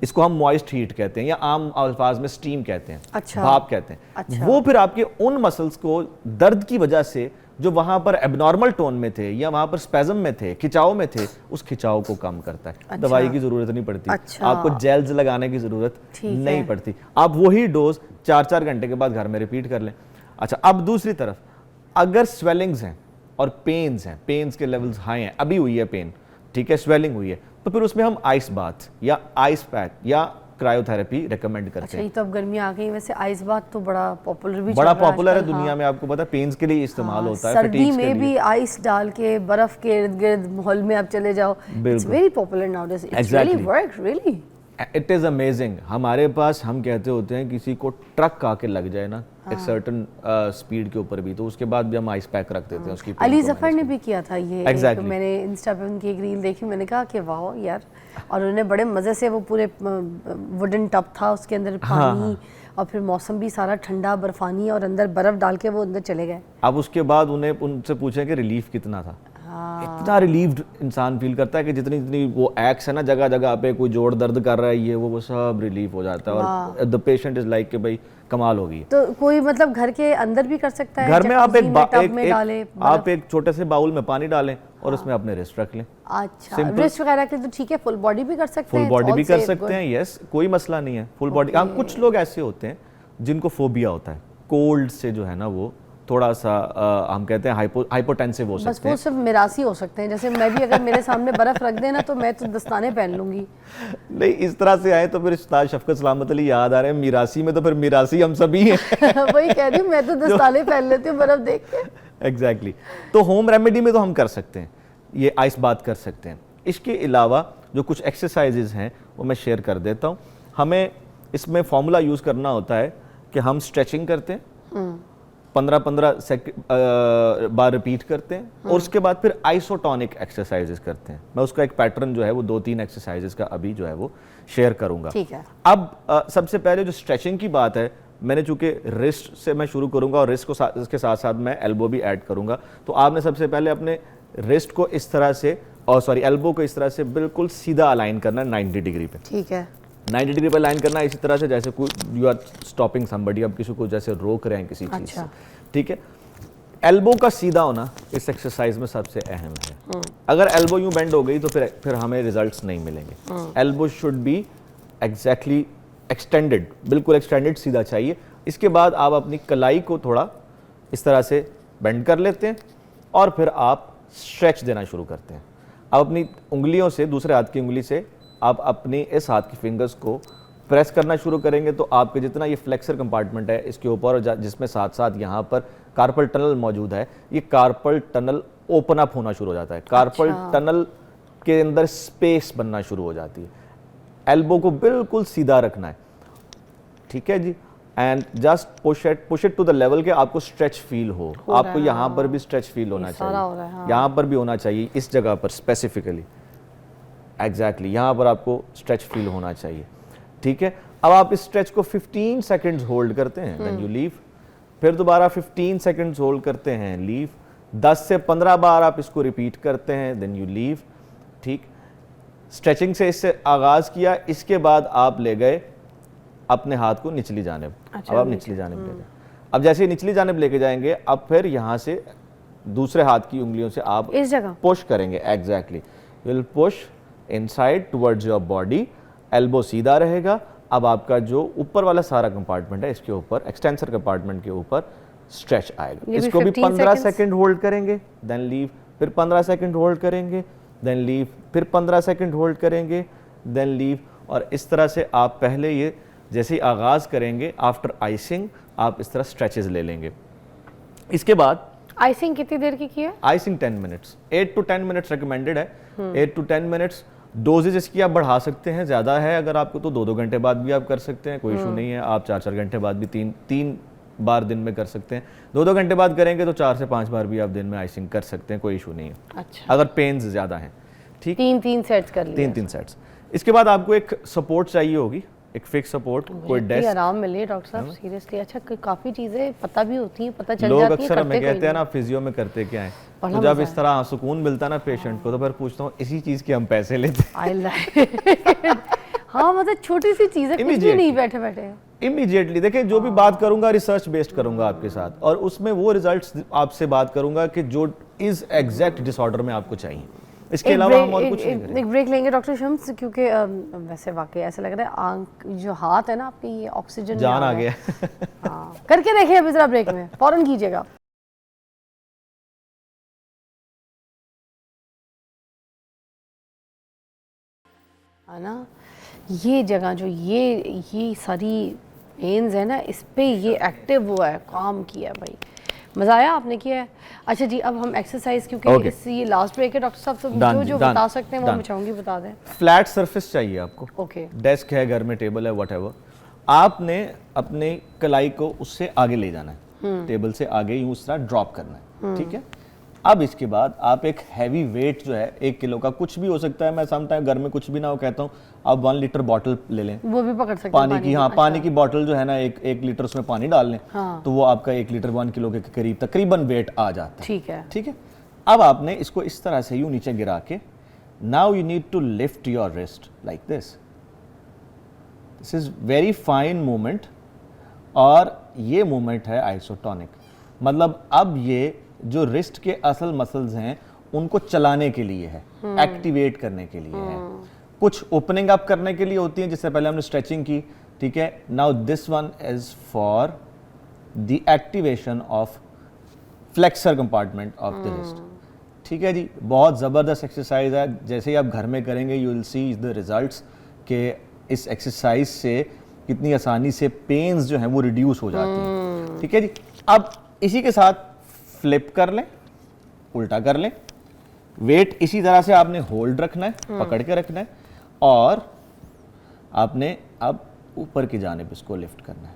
इसको हम मॉइस्ट हीट कहते हैं या आम अल्फाज में स्टीम कहते हैं, अच्छा। भाप कहते हैं। अच्छा। वो फिर आपके उन मसल्स को दर्द की वजह से जो वहां पर एबनॉर्मल टोन में थे या वहां पर स्पैज़म में थे, खिंचाव में थे, उस खिंचाव को कम करता है। अच्छा। दवाई की जरूरत नहीं पड़ती, अच्छा। आपको जेल्स लगाने की जरूरत नहीं पड़ती, आप वही डोज 4-4 घंटे के बाद घर में रिपीट कर लें। अच्छा, अब दूसरी तरफ अगर स्वेलिंग्स हैं और पेन्स हैं, पेन्स के लेवल्स हाई हैं, अभी हुई है पेन, ठीक है, स्वेलिंग हुई है, तो फिर उसमें हम आइस बाथ या आइस पैक या क्रायोथेरेपी रेकमेंड करते अच्छा, हैं। ये तो अब गर्मियाँ आ गई, वैसे आइस बाथ तो बड़ा पॉपुलर भी बड़ा चल रहा है पॉपुलर है आजकल, दुनिया हाँ। में, आपको पता है, पेन्स के लिए इस्तेमाल होता है, सर्दी fatigues के में लिए। भी आइस डाल के बर्फ के इर्द गिर्द माहौल में आप चले जाओ, it's very popular nowadays, it's really work, really it is amazing. हमारे पास, हम कहते होते हैं किसी को ट्रक आके लग जाए ना एक सर्टेन स्पीड के ऊपर भी, तो उसके बाद भी हम आइस पैक रख देते हैं उसकी। अली जफर ने भी किया था ये, Exactly. मैंने इंस्टा पे उनकी एक रील देखी, मैंने कहा कि वाह यार, और उन्होंने बड़े मज़े से, वो पूरे वुडन टब था, उसके अंदर पानी और फिर मौसम भी सारा ठंडा बर्फानी और अंदर बर्फ डाल के वो अंदर चले गए। अब उसके बाद उन्हें उनसे पूछें कि रिलीफ कितना था। इतना रिलीव्ड इंसान फील करता है कि जितनी जितनी वो एक्स है ना जगह जगह पे, कोई जोड़ दर्द कर रहा है, ये वो सब रिलीफ हो जाता है, और द पेशेंट इज लाइक कि भाई कमाल हो गई। तो कोई मतलब घर के अंदर भी कर सकता है, घर में आप आप एक छोटे से बाउल में पानी डालें और उसमें अपने रिस्ट रख लें। अच्छा, रिस्ट वगैरह के तो ठीक है, फुल बॉडी भी कर सकते हैं, फुल बॉडी भी कर सकते हैं, यस, कोई मसला नहीं है, फुल बॉडी। हाँ, कुछ लोग ऐसे होते हैं जिनको फोबिया होता है कोल्ड से, जो है ना वो थोड़ा सा हम कहते हैं हाइपोटेंसिव हो सकते हैं, बस वो सिर्फ मिरासी हो सकते हैं, जैसे मैं भी अगर मेरे सामने बर्फ रख देना तो मैं तो दस्ताने पहन लूंगी। नहीं, इस तरह से आए तो फिर उस्ताद शफकत सलामत अली याद आ रहे हैं, मिरासी में तो फिर मिरासी हम सभी हैं। वही कह रही हूँ, मैं तो दस्ताने पहन लेती हूँ बर्फ देख के। एग्जैक्टली। तो होम रेमेडी में तो हम कर सकते हैं, ये आइस बात कर सकते हैं। इसके अलावा जो कुछ एक्सरसाइजेज हैं वो मैं शेयर कर देता हूँ। हमें इसमें फॉर्मूला यूज़ करना होता है कि हम स्ट्रेचिंग करते हैं, 15-15 बार रिपीट करते हैं, और उसके बाद फिर आइसोटोनिक एक्सरसाइजेस करते हैं। मैं उसका एक पैटर्न जो है वो 2-3 एक्सरसाइजेस का अभी जो है वो शेयर करूंगा। ठीक है। अब सबसे पहले जो स्ट्रेचिंग की बात है, मैंने चूंकि रिस्ट से मैं शुरू करूंगा और रिस्ट को इसके साथ साथ मैं एल्बो भी ऐड करूंगा, तो आपने सबसे पहले अपने रिस्ट को इस तरह से, और सॉरी एल्बो को इस तरह से बिल्कुल सीधा अलाइन करना है 90 डिग्री पे। ठीक है, 90 डिग्री पे लाइन करना है, इसी तरह से जैसे कोई यू आर स्टॉपिंग समबडी, अब किसी को जैसे रोक रहे हैं किसी चीज से, ठीक है। एल्बो का सीधा होना इस एक्सरसाइज में सबसे अहम है। अगर एल्बो यूं बेंड हो गई तो फिर हमें रिजल्ट्स नहीं मिलेंगे। Elbow should B exactly extended, बिल्कुल एक्सटेंडेड सीधा चाहिए। इसके बाद आप अपनी कलाई को थोड़ा इस तरह से बेंड कर लेते हैं और फिर आप स्ट्रेच देना शुरू करते हैं। आप अपनी उंगलियों से, दूसरे हाथ की उंगली से आप अपनी इस हाथ की फिंगर्स को प्रेस करना शुरू करेंगे तो आपके जितना ये फ्लेक्सर कंपार्टमेंट है इसके ऊपर, जिसमें साथ साथ यहाँ पर कार्पल टनल मौजूद है, ये कार्पल टनल ओपन अप होना शुरू हो जाता है। कार्पल टनल के अंदर स्पेस बनना शुरू हो जाती है। एल्बो को बिल्कुल सीधा रखना है, ठीक है जी, and just push it to the level के आपको स्ट्रेच फील हो। आपको यहाँ पर भी स्ट्रेच फील होना चाहिए, यहाँ पर भी होना चाहिए, इस जगह पर स्पेसिफिकली, एग्जैक्टली यहाँ पर आपको स्ट्रेच फील होना चाहिए, ठीक है। अब आप इस स्ट्रेच को 15 सेकंड्स होल्ड करते हैं, देन यू लीव, फिर दोबारा 15 सेकंड्स होल्ड करते हैं, लीव, 10 से 15 बार आप इसको रिपीट करते हैं, देन यू लीव, ठीक। स्ट्रेचिंग से इससे आगाज किया, इसके बाद आप ले गए अपने हाथ को निचली जानिब। अच्छा, अब आप निचली जानिब ले जाए। अब जैसे ही निचली जानिब लेके जाएंगे, अब फिर यहाँ से दूसरे हाथ की उंगलियों से आप इस जगह पुश करेंगे। Exactly, you will push inside towards your body, elbow सीधा रहेगा। अब आपका जो ऊपर वाला सारा कंपार्टमेंट है, इसके ऊपर एक्सटेंसर कंपार्टमेंट के ऊपर स्ट्रेच आएगा। ये भी इसको भी 15 15 seconds? सेकंड होल्ड करेंगे, देन लीव, फिर 15 सेकंड होल्ड करेंगे, देन लीव, फिर 15 सेकंड होल्ड करेंगे, देन लीव। और इस तरह से आप पहले ये जैसे ही आगाज़ करेंगे, आफ्टर आइसिंग आप इस तरह स्ट्रेचेस ले लेंगे। इसके बाद आइसिंग कितनी देर की है? Icing 10 minutes, 8 to 10 minutes recommended है। 8 to 10 मिनट्स। डोजेज इसकी आप बढ़ा सकते हैं, ज़्यादा है अगर आपको तो 2-2 घंटे बाद भी आप कर सकते हैं, कोई इशू नहीं है। आप 4-4 घंटे बाद भी 3 बार दिन में कर सकते हैं। 2-2 घंटे बाद करेंगे तो 4 से 5 बार भी आप दिन में आइसिंग कर सकते हैं, कोई इशू नहीं है। अच्छा, अगर पेन्स ज़्यादा हैं, ठीक। 3 सेट्स कर लिए। 3 सेट्स। इसके बाद आपको एक सपोर्ट चाहिए होगी, एक फिक्स सपोर्ट, कोई इतनी डेस्क। आराम मिले डॉक्टर साहब, सीरियसली। अच्छा, काफी चीजें पता भी होती हैं, पता चल लोग जाती है, अक्सर हमें करते कहते कोई हैं ना फिजियो में करते क्या है, बड़ा तो जब मजा इस तरह सुकून मिलता है ना पेशेंट को, तो फिर पूछता हूँ इसी चीज़ के हम पैसे लेते हैं। आई लाइक हाँ, मतलब छोटी सी चीज़ है, कुछ भी Immediately. नहीं, बैठे बैठे। इमीडिएटली देखिए, जो भी बात करूंगा रिसर्च बेस्ड करूंगा आपके साथ, और उसमें वो रिजल्ट्स आपसे बात करूंगा कि जो इस एग्जैक्ट डिसऑर्डर में आपको चाहिए। इसके अलावा हम और कुछ नहीं करेंगे। एक ब्रेक लेंगे डॉक्टर शम्स, क्योंकि वैसे वाकई ऐसा लग रहा है आंख, जो हाथ है ना आपकी, ये ऑक्सीजन जान आ गया। हाँ, करके देखिए अभी जरा ब्रेक में, फौरन कीजिएगा। है ना, ये जगह जो ये सारी पेन्स है ना, इस पे ये एक्टिव हुआ है, काम किया है भाई, मजा आया, आपने किया है। अच्छा जी, अब हम एक्सरसाइज, क्योंकि Okay. ये लास्ट ब्रेक है डॉक्टर साहब, तो Done जो जी, done, बता सकते हैं वो done. मैं चाहूंगी बता दें। फ्लैट सरफेस चाहिए आपको। ओके, डेस्क है घर में, टेबल है, व्हाटएवर। आपने अपने कलाई को उससे आगे ले जाना है, टेबल से आगे यूं इस तरह ड्रॉप करना है, ठीक है। अब इसके बाद आप एक हैवी वेट जो है 1 किलो का, कुछ भी हो सकता है, मैं समटाइम घर में कुछ भी ना हो कहता हूँ आप 1 लीटर बॉटल ले लें वो भी पकड़ सकते हैं पानी की। हाँ, अच्छा। पानी की बॉटल जो है ना, 1 लीटर उसमें पानी डाल लें, हाँ। तो वो आपका 1 लीटर 1 किलो के करीब तकरीबन वेट आ जाता है। ठीक है। ठीक है। अब आपने इसको इस तरह से यूं नीचे गिरा के, now you need to lift your wrist like this. This is very fine movement, और ये मूवमेंट है आइसोटोनिक। मतलब अब ये जो रिस्ट के असल मसल्स हैं उनको चलाने के लिए है, एक्टिवेट करने के लिए है, कुछ ओपनिंग अप करने के लिए होती है, जिससे पहले हमने स्ट्रेचिंग की, ठीक है। Now this one is for the activation of flexor compartment of the wrist, ठीक है जी। बहुत ज़बरदस्त एक्सरसाइज है, जैसे ही आप घर में करेंगे you will see the results के इस एक्सरसाइज से कितनी आसानी से पेन्स जो हैं वो रिड्यूस हो जाती हैं, ठीक है जी। अब इसी के साथ फ्लिप कर लें, उल्टा कर लें, वेट इसी तरह से आपने होल्ड रखना है, पकड़ के रखना है, और आपने अब ऊपर की जानिब इसको लिफ्ट करना है।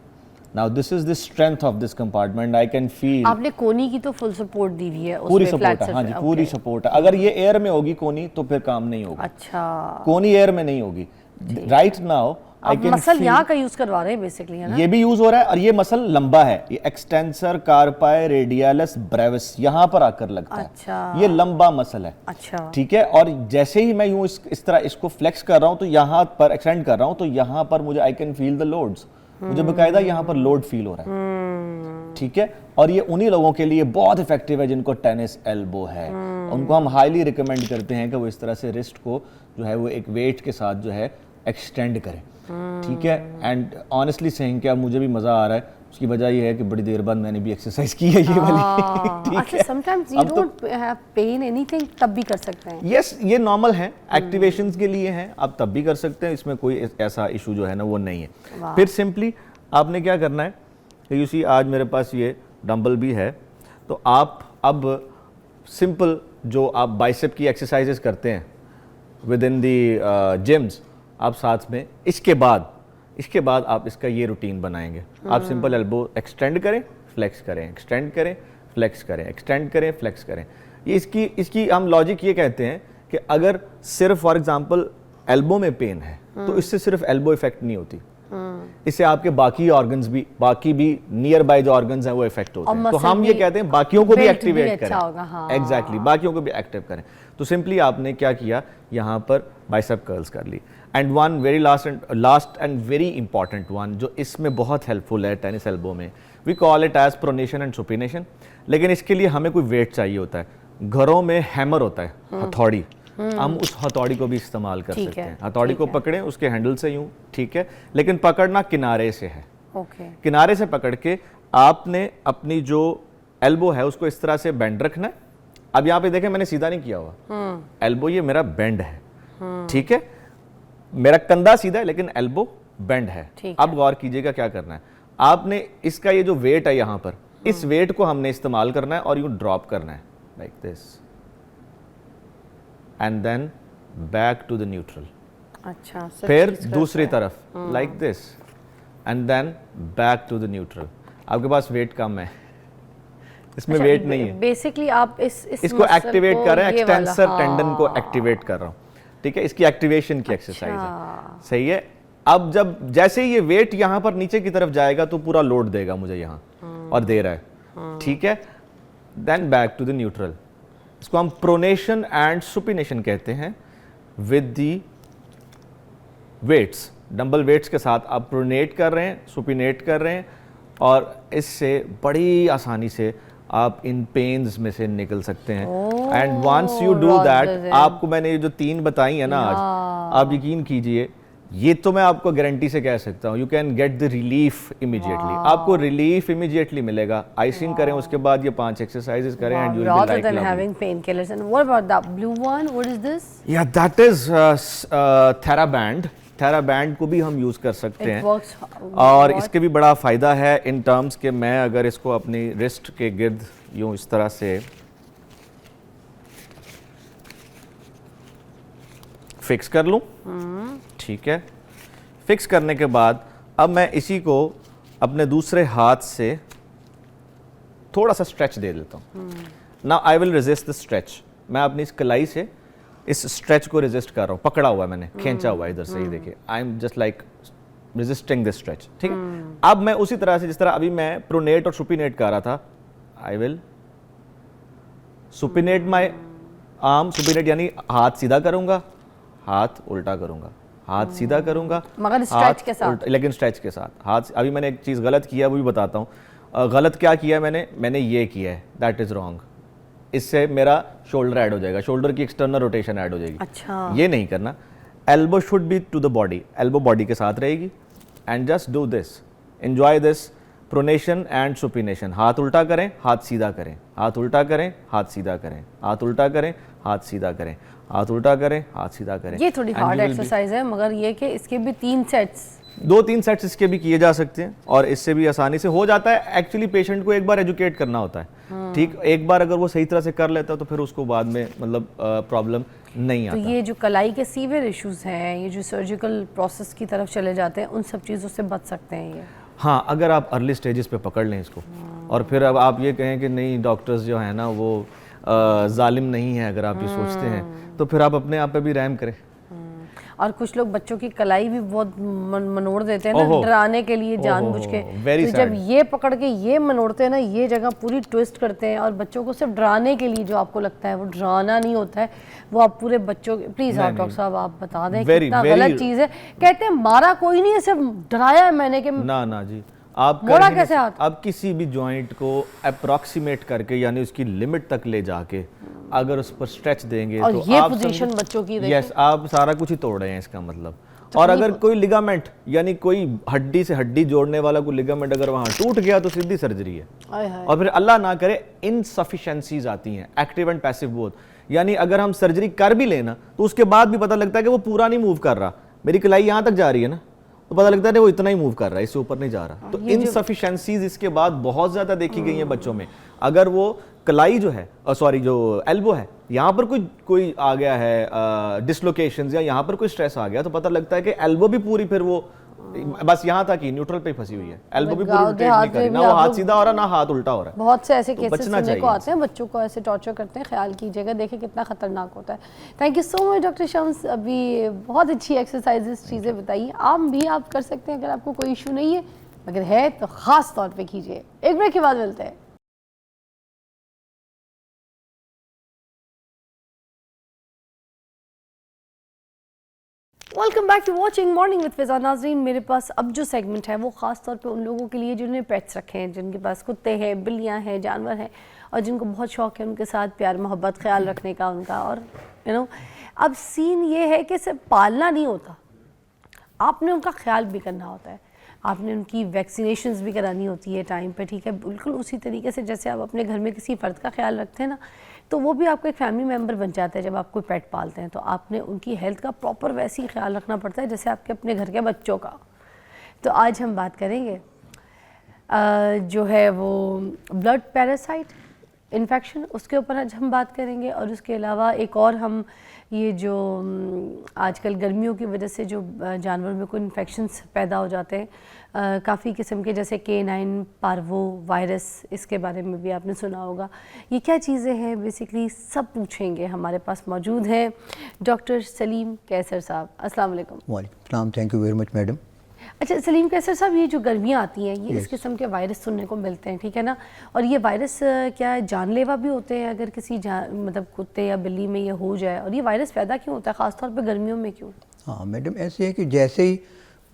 Now this is the strength of this compartment, I can feel. आपने कोनी की तो फुल सपोर्ट दी हुई है, पूरी उसमें सपोर्ट flat है, हाँ जी, surface, पूरी okay. सपोर्ट है। अगर ये एयर में होगी कोनी तो फिर काम नहीं होगा, अच्छा, कोनी एयर में नहीं होगी। राइट नाउ आई आप कैन मसल यहाँ का यूज करवा रहे हैं बेसिकली, है ना? ये भी यूज हो रहा है, और ये मसल लंबा है, ये एक्सटेंसर कार्पाई रेडियलिस ब्रेविस यहाँ पर आकर लगता है। अच्छा। ये लंबा मसल है, अच्छा, ठीक है। और जैसे ही मैं यूं इस तरह इसको फ्लेक्स कर रहा हूं, तो यहाँ पर एक्सटेंड कर रहा हूं, तो यहाँ पर मुझे I can feel the loads, मुझे बकायदा यहाँ पर लोड फील हो रहा है, ठीक है। और ये उन्हीं लोगों के लिए बहुत इफेक्टिव है जिनको टेनिस एल्बो है, उनको हम हाईली रिकमेंड करते हैं कि वो इस तरह से रिस्ट को जो है वो एक वेट के साथ जो है एक्सटेंड करें, ठीक है। एंड ऑनेस्टली सेइंग कि अब मुझे भी मजा आ रहा है, उसकी वजह ये है कि बड़ी देर बाद मैंने भी एक्सरसाइज की है ये वाली, ठीक अच्छा, है। Sometimes you don't have pain anything, तब भी कर सकते हैं। यस, ये नॉर्मल है, एक्टिवेशंस के लिए हैं, आप तब भी कर सकते हैं, इसमें कोई ऐसा इशू जो है ना वो नहीं है। फिर सिंपली आपने क्या करना है, यू सी आज मेरे पास ये डंबल भी है, तो आप अब सिंपल जो आप बाइसेप की एक्सरसाइजेस करते हैं विद इन दी जिम्स, आप साथ में इसके बाद आप इसका ये रूटीन बनाएंगे। आप सिंपल एल्बो एक्सटेंड करें, फ्लेक्स करें, एक्सटेंड करें, फ्लेक्स करें, एक्सटेंड करें, फ्लेक्स करें। ये इसकी हम लॉजिक ये कहते हैं कि अगर सिर्फ फॉर एग्जांपल एल्बो में पेन है तो इससे सिर्फ एल्बो इफेक्ट नहीं होती, इससे आपके बाकी ऑर्गन्स भी, बाकी भी नियर बाय जो ऑर्गन्स हैं वो इफेक्ट होते हैं। तो हम ये कहते हैं बाकियों को भी एक्टिवेट करें, हाँ। एग्जैक्टली, बाकियों को भी एक्टिव करें। तो सिंपली आपने क्या किया, यहाँ पर बाइसेप कर्ल्स कर ली। And one very last and very important one जो इसमें बहुत हेल्पफुल है टेनिस एल्बो में, we call it as pronation and supination. लेकिन इसके लिए हमें कोई वेट चाहिए होता है। घरों में हैमर होता है, हथौड़ी, हम उस हथौड़ी को भी इस्तेमाल कर सकते हैं। हथौड़ी को पकड़ें उसके हैंडल से यूं, ठीक है, लेकिन पकड़ना किनारे से है। किनारे से पकड़ के आपने अपनी जो एल्बो है उसको इस तरह से बेंड रखना है। अब यहाँ पे देखें मैंने सीधा नहीं किया हुआ, एल्बो ये मेरा बेंड है, ठीक है, मेरा कंधा सीधा है लेकिन एल्बो बेंड है। अब गौर कीजिएगा क्या करना है, आपने इसका ये जो वेट है यहाँ पर, इस वेट को हमने इस्तेमाल करना है और यूं ड्रॉप करना है like this and then back to the neutral. अच्छा, फिर दूसरी तरफ like this and then back to the neutral. आपके पास वेट कम है, इसमें वेट नहीं है। बेसिकली आप इसको एक्टिवेट कर रहे हैं, एक्सटेंसर टेंडन को एक्टिवेट कर रहा हूँ, ठीक है, इसकी एक्टिवेशन की एक्सरसाइज है, सही है। अब जब जैसे ही ये वेट यहाँ पर नीचे की तरफ जाएगा तो पूरा लोड देगा मुझे यहाँ, और दे रहा है, ठीक है। Then back to the neutral, इसको हम प्रोनेशन एंड सुपिनेशन कहते हैं। With the weights, dumbbell weights के साथ आप प्रोनेट कर रहे हैं, सुपिनेट कर रहे हैं, और इससे बड़ी आसानी से आप इन पेन्स में से निकल सकते हैं। And once you do that, आपको मैंने ये जो 3 बताई है ना आज, आप यकीन कीजिए, ये तो मैं आपको गारंटी से कह सकता हूँ, you can get the relief immediately. आपको रिलीफ इमीडिएटली मिलेगा। आइसिंग करें, उसके बाद ये 5 एक्सरसाइजेस करें and you will be like having painkillers. And what about that blue one? What is this? Yeah, that is TheraBand. TheraBand को भी हम यूज कर सकते हैं, और इसके भी बड़ा फायदा है इन टर्म्स के मैं अगर इसको अपनी रिस्ट के गिर्द यूं इस तरह से फिक्स कर लूं, ठीक है। फिक्स करने के बाद अब मैं इसी को अपने दूसरे हाथ से थोड़ा सा स्ट्रेच दे देता हूं। Now I will resist the stretch. मैं अपनी इस कलाई से इस स्ट्रेच को रेजिस्ट कर रहा हूं, पकड़ा हुआ है मैंने, खींचा हुआ है इधर से, ही देखिए, I am just like resisting this stretch, ठीक है। अब मैं उसी तरह से जिस तरह अभी मैं प्रोनेट और सुपिनेट कर रहा था, I will supinate my arm. Supinate यानी हाथ सीधा करूंगा, हाथ उल्टा करूंगा, हाथ सीधा करूंगा, मगर स्ट्रेच के साथ, लेकिन स्ट्रेच के साथ हाथ। अभी मैंने एक चीज़ गलत किया, वो भी बताता हूँ। गलत क्या किया मैंने ये किया है, दैट इज़ रॉन्ग। इससे मेरा शोल्डर ऐड हो जाएगा, शोल्डर की एक्सटर्नल रोटेशन ऐड हो जाएगी। अच्छा, ये नहीं करना। Elbow should be to the body, elbow बॉडी के साथ रहेगी, and just do this, enjoy this pronation and supination. हाथ उल्टा करें, हाथ सीधा करें, हाथ उल्टा करें, हाथ सीधा करें, हाथ उल्टा करें, हाथ सीधा करें, हाथ उल्टा करें, हाथ सीधा करें। ये थोड़ी हार्ड एक्सरसाइज है, मगर ये कि इसके भी 3 सेट्स, 2-3 सेट्स इसके भी किए जा सकते हैं, और इससे भी आसानी से हो जाता है। एक्चुअली पेशेंट को एक बार एजुकेट करना होता है, ठीक, एक बार अगर वो सही तरह से कर लेता है तो फिर उसको बाद में मतलब प्रॉब्लम नहीं आता। तो ये जो कलाई के सीवियर इश्यूज हैं, ये जो सर्जिकल प्रोसेस की तरफ चले जाते हैं, उन सब चीज़ों से बच सकते हैं ये। हाँ, अगर आप अर्ली स्टेजेस पे पकड़ लें इसको, और फिर अब आप ये कहें कि नहीं डॉक्टर्स जो है ना वो जालिम नहीं है, अगर आप ये सोचते हैं तो फिर आप अपने आप पे भी रहम करें। और कुछ लोग बच्चों की कलाई भी बहुत मनोड़ देते हैं ना, डराने के लिए जानबूझ के। तो जब ये पकड़ के ये मनोड़ते हैं ना, ये जगह पूरी ट्विस्ट करते हैं, और बच्चों को सिर्फ डराने के लिए जो आपको लगता है वो डराना नहीं होता है, वो आप पूरे बच्चों के, प्लीज आप डॉक्टर साहब आप बता दें कितना गलत चीज़ है। कहते हैं मारा कोई नहीं है, सिर्फ डराया है मैंने कि ना जी, आप मोड़ा कैसे हाथ? आप किसी भी जॉइंट को अप्रोक्सीमेट करके यानी उसकी लिमिट तक ले जाके अगर उस पर स्ट्रेच देंगे और तो ये आप पोजीशन बच्चों की देखिए, यस, आप सारा कुछ ही तोड़ रहे हैं इसका मतलब। और अगर कोई लिगामेंट यानी कोई हड्डी से हड्डी जोड़ने वाला कोई लिगामेंट अगर वहां टूट गया तो सीधी सर्जरी है। और फिर अल्लाह ना करे इनसफिशिएंसीज आती हैं, एक्टिव एंड पैसिव बोथ। यानी अगर हम सर्जरी कर भी लेना तो उसके बाद भी पता लगता है कि वो पूरा नहीं मूव कर रहा, मेरी कलाई यहाँ तक जा रही है ना, तो पता लगता है वो इतना ही मूव कर रहा है, इससे ऊपर नहीं जा रहा। तो इनसफिशिएंसीज इसके बाद बहुत ज्यादा देखी गई हैं बच्चों में। अगर वो कलाई जो है, सॉरी जो एल्बो है, यहाँ पर कोई आ गया है डिसलोकेशंस, या यहाँ पर कोई स्ट्रेस आ गया, तो पता लगता है कि एल्बो भी पूरी फिर वो बस यहाँ तक ही न्यूट्रल पे फंसी हुई है, एल्बो भी पूरी रोटेट नहीं कर रही, ना वो हाथ सीधा हो रहा ना हाथ उल्टा हो रहा है। बहुत से ऐसे केसेस बचना सुनने को आते हैं, बच्चों को ऐसे टॉर्चर करते हैं, ख्याल कीजिएगा, देखिए कितना खतरनाक होता है। Thank you so much doctor Shams, अभी बहुत अच्छी एक्सरसाइजेस चीज़ें बताइए। आप कर सकते हैं अगर आपको कोई इशू नहीं है, अगर है तो ख़ास तौर पर कीजिए। एक ब्रेक के बाद मिलते हैं। Welcome back to watching morning with Fiza. नाज़रीन, मेरे पास अब जो सेगमेंट है वो ख़ास तौर पे उन लोगों के लिए जिन्होंने पेट्स रखे हैं, जिनके पास कुत्ते हैं, बिल्लियाँ हैं, जानवर हैं और जिनको बहुत शौक़ है उनके साथ प्यार मोहब्बत ख्याल रखने का उनका। और अब सीन ये है कि सिर्फ पालना नहीं होता, आपने उनका ख्याल भी करना होता है, आपने उनकी वैक्सीनेशंस भी करानी होती है टाइम पे, ठीक है। बिल्कुल उसी तरीके से जैसे आप अपने घर में किसी फ़र्द का ख्याल रखते हैं ना, तो वो भी आपको एक फैमिली मेम्बर बन जाता है। जब आप कोई पेट पालते हैं तो आपने उनकी हेल्थ का प्रॉपर वैसे ही ख्याल रखना पड़ता है जैसे आपके अपने घर के बच्चों का। तो आज हम बात करेंगे जो है वो ब्लड पैरासाइट इन्फेक्शन, उसके ऊपर आज हम बात करेंगे। और उसके अलावा एक और हम ये जो आजकल गर्मियों की वजह से जो जानवरों में कोई इन्फेक्शंस पैदा हो जाते हैं काफ़ी किस्म के, जैसे K9 पार्वो वायरस, इसके बारे में भी आपने सुना होगा। ये क्या चीज़ें हैं बेसिकली सब पूछेंगे। हमारे पास मौजूद हैं डॉक्टर सलीम कैसर साहब। अस्सलाम वालेकुम। वालेकुम सलाम, thank you very much madam. अच्छा सलीम कैसर साहब, ये जो गर्मियाँ आती हैं ये इस किस्म के वायरस सुनने को मिलते हैं, ठीक है ना। और ये वायरस क्या जानलेवा भी होते हैं? अगर किसी मतलब कुत्ते या बिल्ली में ये हो जाए, और ये वायरस पैदा क्यों होता है ख़ासतौर पे गर्मियों में, क्यों? हाँ मैडम, ऐसे है कि जैसे ही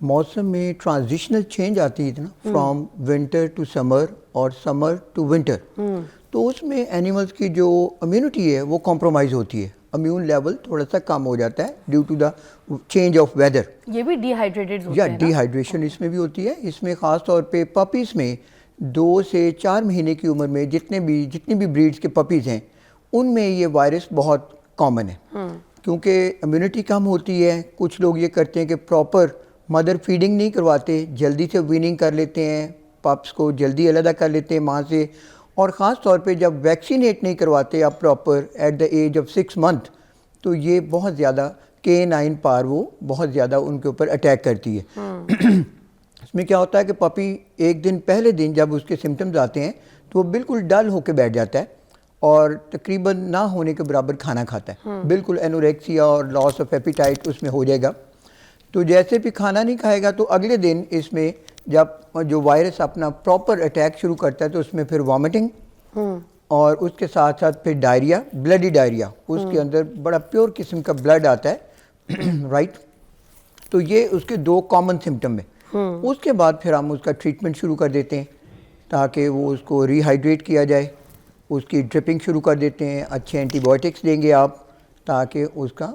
मौसम में ट्रांजिशनल चेंज आती है ना, फ्रॉम विंटर टू समर और समर टू विंटर, तो उसमें एनिमल्स की जो इम्यूनिटी है वो कॉम्प्रोमाइज़ होती है, इम्यून लेवल थोड़ा सा कम हो जाता है due to the change of weather. ये भी डिहाइड्रेटेड होते या हैं ना? डिहाइड्रेशन इसमें भी होती है। इसमें ख़ास तौर पे पपीज़ में 2 से 4 महीने की उम्र में जितनी भी ब्रीड्स के पपीज़ हैं उनमें ये वायरस बहुत कॉमन है, क्योंकि इम्यूनिटी कम होती है। कुछ लोग ये करते हैं कि प्रॉपर मदर फीडिंग नहीं करवाते, जल्दी से वीनिंग कर लेते हैं, पप्स को जल्दी अलग कर लेते हैं माँ से। और ख़ास तौर पे जब वैक्सीनेट नहीं करवाते आप proper at the age of 6 month, तो ये बहुत ज़्यादा K9 पार्वो बहुत ज़्यादा उनके ऊपर अटैक करती है। इसमें क्या होता है कि पपी एक दिन पहले दिन जब उसके सिम्टम्स आते हैं तो वो बिल्कुल डल होकर बैठ जाता है और तकरीबन ना होने के बराबर खाना खाता है, बिल्कुल एनोरेक्सिया और लॉस ऑफ एपिटाइट उसमें हो जाएगा। तो जैसे भी खाना नहीं खाएगा तो अगले दिन इसमें जब जो वायरस अपना प्रॉपर अटैक शुरू करता है तो उसमें फिर वॉमिटिंग और उसके साथ साथ फिर डायरिया, ब्लडी डायरिया, उसके अंदर बड़ा प्योर किस्म का ब्लड आता है राइट। तो ये उसके 2 कॉमन सिम्टम है। उसके बाद फिर हम उसका ट्रीटमेंट शुरू कर देते हैं ताकि वो उसको रिहाइड्रेट किया जाए, उसकी ड्रिपिंग शुरू कर देते हैं, अच्छे एंटीबायोटिक्स देंगे आप ताकि उसका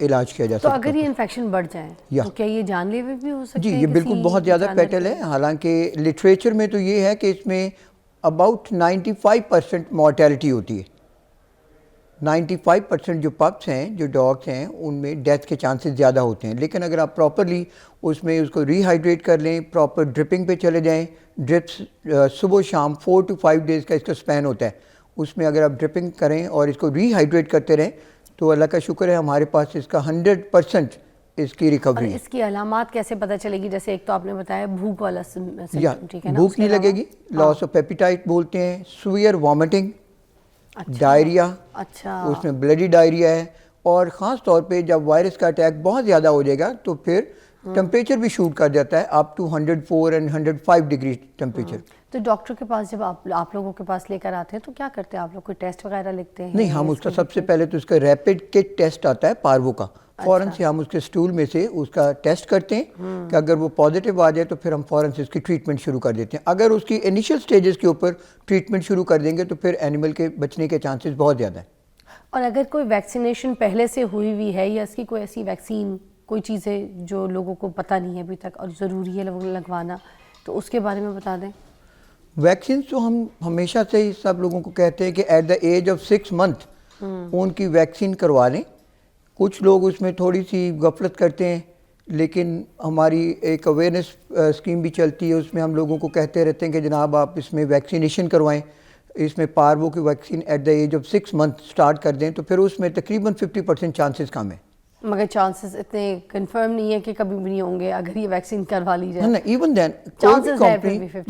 इलाज किया जा सके। तो अगर ये इन्फेक्शन बढ़ जाए तो क्या ये जानलेवा भी हो सकते जी, हैं? ये बिल्कुल बहुत ज़्यादा फैटल है। हालांकि लिटरेचर में तो ये है कि इसमें अबाउट 95% मॉर्टेलिटी होती है। 95% जो पप्स हैं, जो डॉग्स हैं, उनमें डेथ के चांसेस ज़्यादा होते हैं। लेकिन अगर आप प्रॉपरली उसमें उसको रिहाइड्रेट कर लें, प्रॉपर ड्रिपिंग पे चले जाएं, ड्रिप्स सुबह शाम 4 to 5 डेज़ का इसका स्पैन होता है, उसमें अगर आप ड्रिपिंग करें और इसको रिहाइड्रेट करते रहें तो अल्लाह का शुक्र है हमारे पास इसका 100% इसकी रिकवरी है। इसकी अलामात कैसे पता चलेगी? जैसे एक तो आपने बताया भूख वाला सिम्टम, ठीक है ना, भूख नहीं लगेगी, लॉस ऑफ एपिटाइट बोलते हैं, सुवियर वॉमिटिंग, डायरिया, अच्छा उसमें ब्लडी डायरिया है। और ख़ास तौर पे जब वायरस का अटैक बहुत ज़्यादा हो जाएगा तो फिर टेम्परेचर भी शूट कर जाता है up to 104 and 105 degree temperature. तो डॉक्टर के पास जब आप लोगों के पास लेकर आते हैं तो क्या करते हैं आप लोग? कोई टेस्ट वगैरह लिखते हैं? नहीं, हम उसका सबसे पहले तो उसका रैपिड किट टेस्ट आता है पार्वो का, फ़ौरन से हम उसके स्टूल में से उसका टेस्ट करते हैं कि अगर वो पॉजिटिव आ जाए तो फिर हम फ़ौरन से उसकी ट्रीटमेंट शुरू कर देते हैं। अगर उसकी इनिशियल स्टेजेस के ऊपर ट्रीटमेंट शुरू कर देंगे तो फिर एनिमल के बचने के चांसेस बहुत ज़्यादा हैं। और अगर कोई वैक्सीनेशन पहले से हुई हुई है या इसकी कोई ऐसी वैक्सीन, कोई चीज़ें जो लोगों को पता नहीं है अभी तक और ज़रूरी है लगवाना, तो उसके बारे में बता दें। वैक्सीन तो हम हमेशा से ही सब लोगों को कहते हैं कि at the age of 6 month उनकी वैक्सीन करवा लें। कुछ लोग उसमें थोड़ी सी गफलत करते हैं, लेकिन हमारी एक अवेयरनेस स्कीम भी चलती है, उसमें हम लोगों को कहते रहते हैं कि जनाब आप इसमें वैक्सीनेशन करवाएं। इसमें पार्वो की vaccine at the age of 6 month start कर दें तो फिर उसमें तकरीबन 50% चांसेस कम है। मगर चांसेस इतने कंफर्म नहीं है कि कभी भी नहीं होंगे अगर ये वैक्सीन करवा ली जाए। ना, इवन देन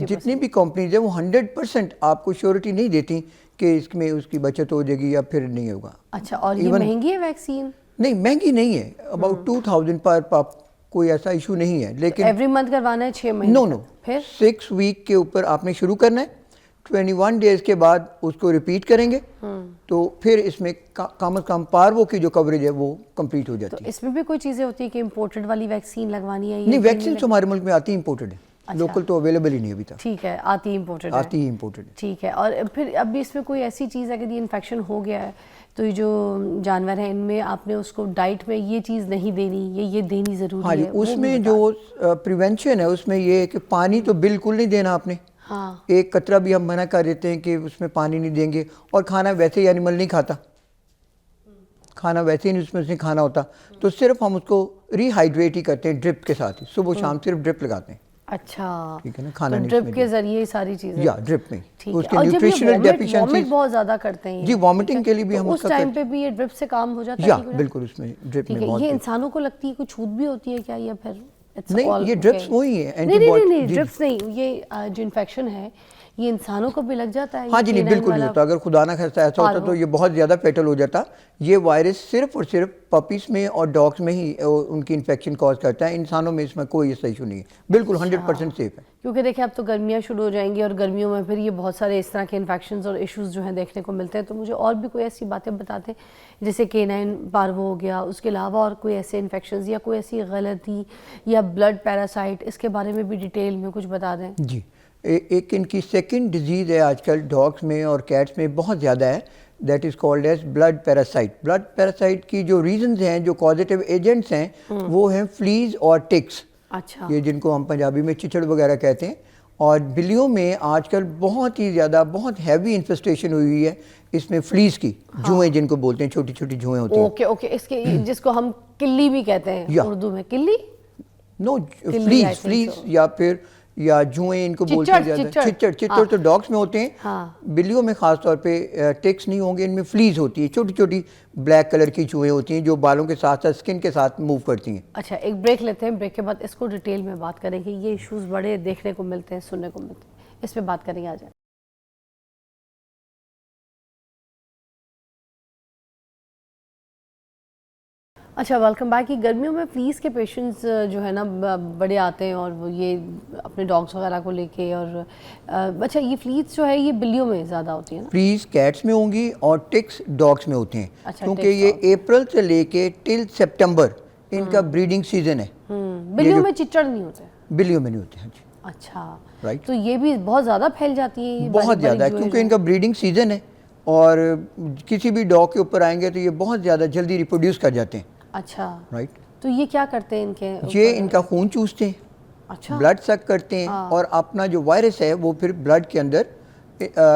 जितनी भी कंपनीज है वो 100% आपको श्योरिटी नहीं देती कि इसमें उसकी बचत हो जाएगी या फिर नहीं होगा। अच्छा, और ये महंगी है वैक्सीन? नहीं, महंगी नहीं है, अबाउट 2000 पर पप, कोई ऐसा इशू नहीं है। लेकिन एवरी मंथ करवाना है 6 महीने? नो, फिर 6 वीक के ऊपर आपने शुरू करना है, 21 डेज के बाद उसको रिपीट करेंगे तो फिर इसमें कम से कम पार्वो की जो कवरेज है वो कंप्लीट हो तो जाती है। इसमें भी कोई चीज़ें होती है कि इम्पोर्टेड वाली वैक्सीन लगवानी है? नहीं, वैक्सीन तो हमारे मुल्क में आती ही इम्पोर्टेड है, अच्छा। लोकल तो अवेलेबल ही नहीं अभी तक, ठीक है, आती इम्पोर्टेड है। आती ही इम्पोर्टेड है। ठीक है। और फिर अभी इसमें कोई ऐसी चीज़ है कि ये इन्फेक्शन हो गया है तो ये जो जानवर है इनमें आपने उसको डाइट में ये चीज़ नहीं देनी, ये देनी ज़रूरी हाँ जी, है? वो भी उसमें बता जो प्रिवेंशन है उसमें ये है कि पानी तो बिल्कुल नहीं देना आपने, हाँ। एक कतरा भी हम मना कर देते हैं कि उसमें पानी नहीं देंगे। और खाना वैसे ही एनिमल नहीं खाता, खाना वैसे ही नहीं उसमें से खाना होता, तो सिर्फ हम उसको रिहाइड्रेट ही करते हैं ड्रिप के साथ ही, सुबह शाम सिर्फ ड्रिप लगाते हैं। अच्छा, ठीक है ना, खाना तो नहीं ड्रिप उसमें के जरिए ये सारी चीज़ें? या ड्रिप में ठीक उसके है। और जब ये न्यूट्रिशनल वॉमिट डेफिशिएंसीज बहुत ज़्यादा करते हैं जी, वॉमिटिंग के लिए भी तो हम उस उसका टाइम पे भी ये ड्रिप से काम हो जाता है? या ठीक हो जाता है? बिल्कुल उसमें ड्रिप ठीक में है। बहुत ये इंसानों को लगती है कोई छूत भी होती है क्या, या फिर it's नहीं, all ये okay? ड्रिप्स वही है, नहीं नहीं नहीं, नहीं जी। ड्रिप्स नहीं, ये जो इन्फेक्शन है ये इंसानों को भी लग जाता है? हाँ ये जी, नहीं canine बिल्कुल नहीं वाला? होता, अगर खुदा ना खास्ता ऐसा होता तो ये बहुत ज़्यादा फेटल हो जाता। ये वायरस सिर्फ और सिर्फ पपीज़ में और डॉग्स में ही उनकी इन्फेक्शन कॉज करता है, इंसानों में इसमें कोई ऐसा इशू नहीं है, बिल्कुल 100% सेफ है। क्योंकि देखिए अब तो गर्मियाँ शुरू हो जाएंगी और गर्मियों में फिर ये बहुत सारे इस तरह के इन्फेक्शंस और इश्यूज जो हैं देखने को मिलते हैं, तो मुझे और भी कोई ऐसी बातें बताते हैं जैसे केनाइन पार्वो हो गया, उसके अलावा और कोई ऐसे इन्फेक्शंस या कोई ऐसी गलती या ब्लड पैरासाइट, इसके बारे में भी डिटेल में कुछ बता दें। जी, एक इनकी सेकंड डिजीज़ है आजकल डॉग्स में और कैट्स में बहुत ज़्यादा है, that is called as blood parasite. Blood parasite की जो रीजंस हैं, जो कॉजेटिव एजेंट्स हैं, वो हैं फ्लीज और टिक्स। अच्छा। ये जिनको हम पंजाबी में चिचड़ वगैरह कहते हैं। और बिल्लियों में आजकल बहुत ही ज़्यादा बहुत हैवी इन्फेस्टेशन हुई है इसमें फ्लीज की, जुएँ जिनको बोलते हैं, छोटी छोटी जुएँ होती हैं। ओके ओके, इसके जिसको हम किल्ली भी कहते हैं या। उर्दू में, किल्ली नो, किल्ली, I fleas think fleas so. या फिर या जुएँ इनको बोलते हैं ज़्यादा। चिच्चड़। चिच्चड़ चिच्चड़ हाँ। तो डॉग्स में होते हैं, हाँ। बिल्लियों में ख़ास तौर पे टिक्स नहीं होंगे, इनमें फ्लीज होती है, छोटी छोटी ब्लैक कलर की जुएँ होती हैं जो बालों के साथ साथ स्किन के साथ मूव करती हैं। अच्छा, एक ब्रेक लेते हैं, ब्रेक के बाद इसको डिटेल में बात करेंगे। ये इश्यूज बड़े देखने को मिलते हैं, सुनने को मिलते हैं, इस पे बात करेंगे आज। अच्छा, वेलकम बैक। कि गर्मियों में फ्लीज के पेशेंट्स जो है ना बड़े आते हैं और वो ये अपने डॉग्स वगैरह को लेके, और अच्छा ये फ्लीज जो है ये बिल्लियों में ज़्यादा होती है ना? फ्लीज कैट्स में होंगी और टिक्स डॉग्स में होते हैं। अच्छा, क्योंकि ticks ये dogs। अप्रैल से लेके टिल सितंबर इनका ब्रीडिंग सीजन है। बिल्लियों में चिच्चड़ नहीं होते? बिल्लियों में नहीं होते हैं जी। अच्छा, राइट। तो ये भी बहुत ज़्यादा फैल जाती है ये बहुत बारीक-बारीक ज़्यादा है जुएँ क्योंकि जो इनका ब्रीडिंग सीजन है और किसी भी डॉग के ऊपर आएंगे तो ये बहुत ज़्यादा जल्दी रिप्रोड्यूस कर जाते हैं। अच्छा, राइट। तो ये क्या करते हैं इनके ये ऊपर? इनका खून चूसते हैं, अच्छा, ब्लड सक करते हैं और अपना जो वायरस है वो फिर ब्लड के अंदर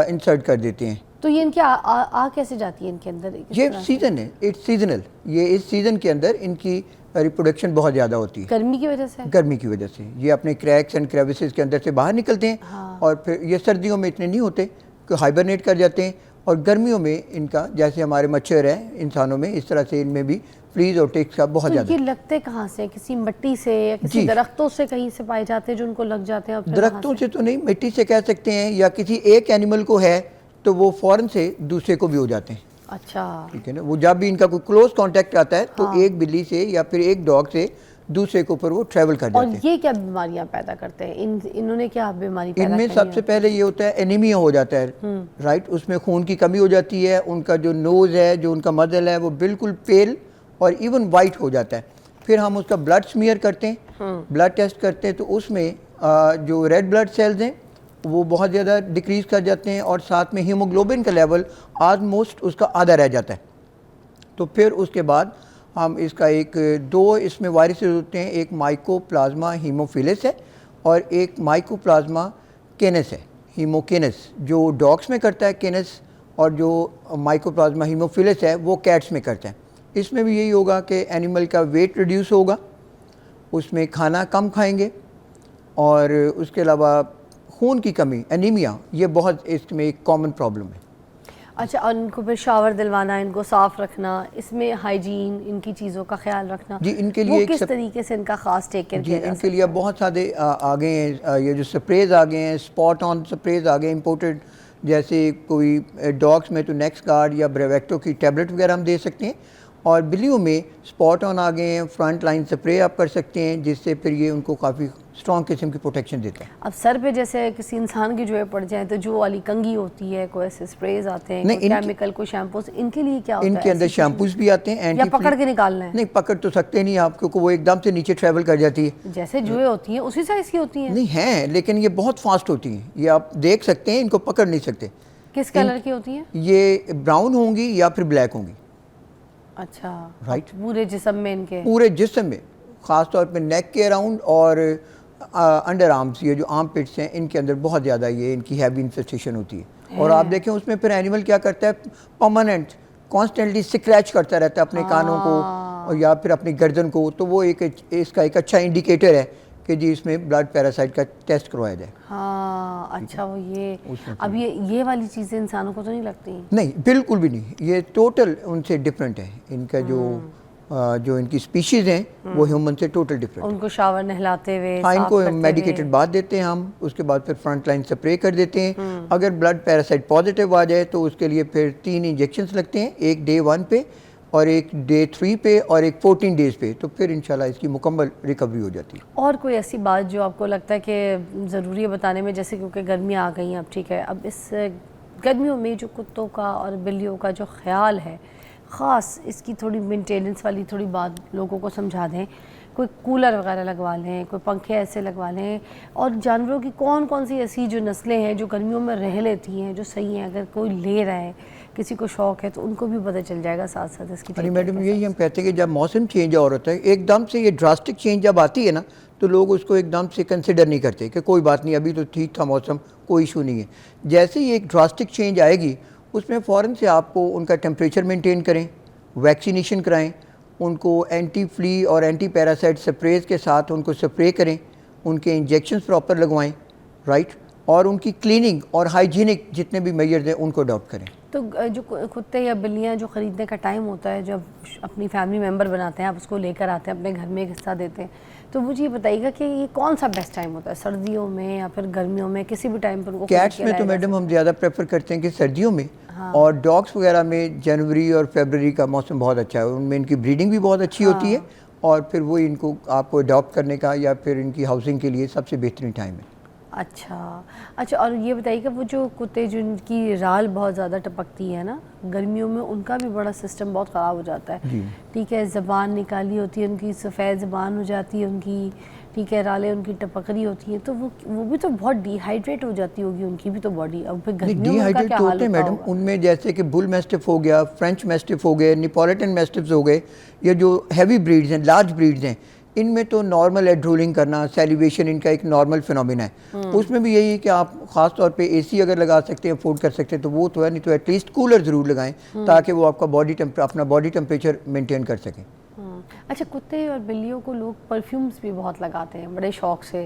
इंसर्ट कर देते हैं। तो ये इनके आ कैसे जाती है इनके अंदर? किस ये तरह से? सीजन है, इट्स सीजनल। ये इस सीजन के अंदर इनकी रिप्रोडक्शन बहुत ज़्यादा होती है गर्मी की वजह से? गर्मी की वजह से। ये अपने क्रैक्स एंड क्रेविसेस के अंदर से बाहर निकलते हैं और फिर ये सर्दियों में इतने नहीं होते कि हाइबरनेट कर जाते हैं, और गर्मियों में इनका जैसे हमारे मच्छर है इंसानों में, इस तरह से इनमें भी फ्लीज और टिक्स का बहुत तो ज़्यादा। ये लगते कहाँ से? किसी मिट्टी से या किसी जी। दरख्तों से कहीं से पाए जाते हैं जो उनको लग जाते हैं? और फिर दरख्तों वहाँ से तो नहीं, मिट्टी से कह सकते हैं, या किसी एक एनिमल को है तो वो फ़ौरन से दूसरे को भी हो जाते हैं। अच्छा, ठीक है ना, वो जब भी इनका कोई क्लोज कांटेक्ट आता है तो एक बिल्ली से या फिर एक डॉग से दूसरे के ऊपर वो ट्रैवल कर और जाते हैं। ये क्या बीमारियां पैदा करते हैं? इन्होंने क्या बीमारी पैदा इनमें करी सबसे है? पहले ये होता है एनीमिया हो जाता है। राइट, उसमें खून की कमी हो जाती है, उनका जो नोज़ है, जो उनका मदल है, वो बिल्कुल पेल और इवन वाइट हो जाता है। फिर हम उसका ब्लड स्मीयर करते हैं, ब्लड टेस्ट करते हैं, तो उसमें जो रेड ब्लड सेल्स हैं वो बहुत ज़्यादा डिक्रीज़ कर जाते हैं और साथ में हीमोग्लोबिन का लेवल ऑलमोस्ट उसका आधा रह जाता है। तो फिर उसके बाद हम इसका दो इसमें वायरसेस होते हैं, एक माइकोप्लाज्मा हीमोफिलिस है और एक माइकोप्लाज्मा केनेस है, हीमोकेनेस जो डॉग्स में करता है केनेस, और जो माइकोप्लाज्मा हीमोफिलिस है वो कैट्स में करता है। इसमें भी यही होगा कि एनिमल का वेट रिड्यूस होगा, उसमें खाना कम खाएंगे, और उसके अलावा खून की कमी, एनीमिया, ये बहुत इसमें एक कॉमन प्रॉब्लम है। अच्छा, और इनको फिर शावर दिलवाना, इनको साफ रखना, इसमें हाइजीन, इनकी चीज़ों का ख्याल रखना जी, इनके लिए वो एक किस तरीके से इनका खास टेक केयर जी, किया जा इनके लिए बहुत सारे आ गए हैं, ये जो स्प्रेज आ गए हैं, स्पॉट ऑन स्प्रेज आ गए इंपोर्टेड, जैसे कोई डॉग्स में तो नेक्स्ट गार्ड या ब्रेवेक्टो की टैबलेट वगैरह हम दे सकते हैं, और बिल्लियों में स्पॉट ऑन आ गए हैं, फ्रंट लाइन स्प्रे आप कर सकते हैं, जिससे फिर ये उनको काफ़ी स्ट्रॉन्ग किस्म की प्रोटेक्शन देता है। अब सर पे जैसे किसी इंसान की जो है पड़ जाए तो जो वाली कंघी होती है, कोई ऐसे स्प्रेज आते हैं, कोई केमिकल, कोई शैम्पूस, इनके लिए क्या होता है? इनके अंदर शैम्पूस भी आते हैं, या पकड़ के निकालना है? नहीं, पकड़ तो सकते नहीं आप, क्योंकि वो एकदम से नीचे ट्रेवल कर जाती है। जैसे जुए होती हैं उसी साइज की होती हैं? नहीं है, लेकिन ये बहुत फास्ट होती हैं, ये आप देख सकते हैं, इनको पकड़ नहीं सकते। किस कलर की होती हैं? ये ब्राउन होंगी या फिर ब्लैक होंगी। अच्छा, राइट। पूरे जिस्म में इनके? पूरे जिस्म में, ख़ास तौर पे नेक के अराउंड और अंडर आर्म्स, ये जो आर्म पिट्स हैं, इनके अंदर बहुत ज़्यादा ये इनकी हैवी इन्फेस्टेशन होती है। और आप देखें उसमें फिर एनिमल क्या करता है, परमानेंट कॉन्स्टेंटली स्क्रैच करता रहता है अपने कानों को और या फिर अपनी गर्दन को, तो वो इसका एक अच्छा इंडिकेटर है कि जी इसमें ब्लड पैरासाइट का टेस्ट करवाया जाए। हाँ, अच्छा, वो ये अब ये वाली चीज़ें इंसानों को तो नहीं लगती? नहीं, बिल्कुल भी नहीं, ये टोटल उनसे डिफरेंट है। इनका जो इनकी स्पीशीज़ हैं वो ह्यूमन से टोटल डिफरेंट। उनको शावर नहलाते हुए, हाँ, इनको मेडिकेटेड बाथ देते हैं हम, उसके बाद फिर फ्रंट लाइन स्प्रे कर देते हैं। अगर ब्लड पैरासाइट पॉजिटिव आ जाए तो उसके लिए फिर 3 इंजेक्शंस लगते हैं, एक डे 1 पे और एक डे 3 पे और एक 14 डेज़ पे, तो फिर इंशाल्लाह इसकी मुकम्मल रिकवरी हो जाती है। और कोई ऐसी बात जो आपको लगता है कि ज़रूरी है बताने में, जैसे क्योंकि गर्मियाँ आ गई हैं अब, ठीक है, अब इस गर्मियों में जो कुत्तों का और बिल्लियों का जो ख्याल है, ख़ास इसकी थोड़ी मेंटेनेंस वाली थोड़ी बात लोगों को समझा दें। कोई कूलर वगैरह लगवा लें, कोई पंखे ऐसे लगवा लें, और जानवरों की कौन कौन सी ऐसी जो नस्लें हैं जो गर्मियों में रह लेती हैं, जो सही हैं, अगर कोई ले रहा है, किसी को शौक़ है, तो उनको भी पता चल जाएगा साथ साथ इसकी। अरे मैडम, यही हम कहते हैं कि जब मौसम चेंज हो रहा है एकदम से, ये ड्रास्टिक चेंज जब आती है ना, तो लोग उसको एकदम से कंसिडर नहीं करते कि कोई बात नहीं, अभी तो ठीक था मौसम, कोई इशू नहीं है। जैसे ही एक ड्रास्टिक चेंज आएगी, उसमें फ़ौरन से आपको उनका टेम्परेचर मेंटेन करें, वैक्सीनेशन कराएं, उनको एंटी फ्ली और एंटी पैरासाइट स्प्रेज के साथ उनको स्प्रे करें, उनके इंजेक्शंस प्रॉपर लगवाएं, राइट, और उनकी क्लीनिंग और हाइजीनिक जितने भी मेजर्स हैं उनको अडॉप्ट करें। तो जो कुत्ते या बिल्लियाँ जो ख़रीदने का टाइम होता है, जब अपनी फैमिली मेम्बर बनाते हैं, आप उसको लेकर आते हैं, अपने घर में एक हिस्सा देते हैं, तो मुझे ये बताइएगा कि ये कौन सा बेस्ट टाइम होता है, सर्दियों में या फिर गर्मियों में, किसी भी टाइम पर उनको? कैट्स में तो मैडम हम ज़्यादा प्रेफर करते हैं कि सर्दियों में, और डॉग्स वगैरह में जनवरी और फरवरी का मौसम बहुत अच्छा है, उनमें इनकी ब्रीडिंग भी बहुत अच्छी होती है, और फिर वो इनको आपको अडॉप्ट करने का या फिर इनकी हाउसिंग के लिए सबसे बेहतरीन टाइम है। अच्छा, और ये बताइएगा वो जो कुत्ते जिनकी राल बहुत ज़्यादा टपकती है ना गर्मियों में, उनका भी बड़ा सिस्टम बहुत ख़राब हो जाता है, ठीक है, ज़बान निकाली होती है उनकी, सफ़ेद ज़बान हो जाती है उनकी, ठीक है, रालें उनकी टपक रही होती हैं, तो वो भी तो बहुत डिहाइड्रेट हो जाती होगी उनकी भी तो बॉडी। अब फिर गर्मियों में उनका क्या हाल होता है मैडम? उनमें जैसे कि बुल मैस्टिफ हो गया, फ्रेंच मैस्टिफ हो गए, नेपोलिटन मैस्टिफ्स हो गए, ये जो हैवी ब्रीड्स हैं, लार्ज ब्रीड्स हैं, इनमें तो नॉर्मल हेड रोलिंग करना, सेलिवेशन इनका एक नॉर्मल फिनोमिना है। उसमें भी यही है कि आप ख़ास तौर पे एसी अगर लगा सकते हैं, अफोर्ड कर सकते हैं तो वो तो है, नहीं तो एटलीस्ट कूलर ज़रूर लगाएं ताकि वो आपका अपना बॉडी टेम्परेचर मेंटेन कर सकें। अच्छा, कुत्ते और बिल्लियों को लोग परफ्यूम्स भी बहुत लगाते हैं बड़े शौक से,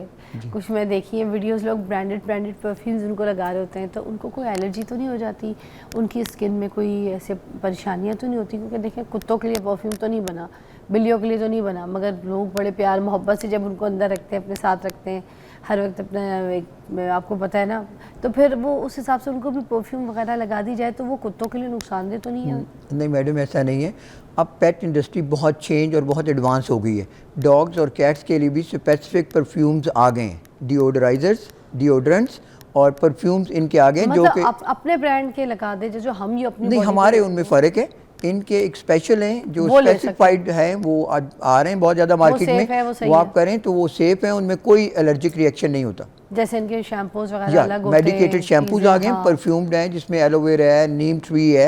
कुछ मैं देखी है वीडियोस, लोग ब्रांडेड परफ्यूम्स उनको लगा रहे होते हैं, तो उनको कोई एलर्जी तो नहीं हो जाती, उनकी स्किन में कोई ऐसे परेशानियां तो नहीं होती? क्योंकि देखें, कुत्तों के लिए परफ्यूम तो नहीं बना, बिल्लियों के लिए तो नहीं बना, मगर लोग बड़े प्यार मोहब्बत से जब उनको अंदर रखते हैं, अपने साथ रखते हैं हर वक्त, अपने आपको पता है ना, तो फिर वो उस हिसाब से उनको भी परफ्यूम वगैरह लगा दी जाए तो वो कुत्तों के लिए नुकसानदेह तो नहीं है? नहीं मैडम, ऐसा नहीं है। अब पेट इंडस्ट्री बहुत चेंज और बहुत एडवांस हो गई है। डॉग्स और कैट्स के लिए भी स्पेसिफिक परफ्यूम्स आ गए हैं, डिओडराइजर्स, डिओड्रेंट्स और परफ्यूम्स इनके आ गए, मतलब जो कि अपने ब्रांड के लगा दे जो हम ये अपनी नहीं, हमारे उनमें फ़र्क है। इनके एक स्पेशल हैं जो स्पेसिफाइड हैं, वो आ रहे हैं बहुत ज़्यादा मार्केट में, वो आप करें तो वो सेफ़ हैं, उनमें कोई एलर्जिक रिएक्शन नहीं होता। जैसे इनके शैम्पूज वगैरह अलग होते हैं, मेडिकेटेड शैम्पूज आ गए हैं, परफ्यूम्ड हैं, जिसमें एलोवेरा है, नीम ट्री है,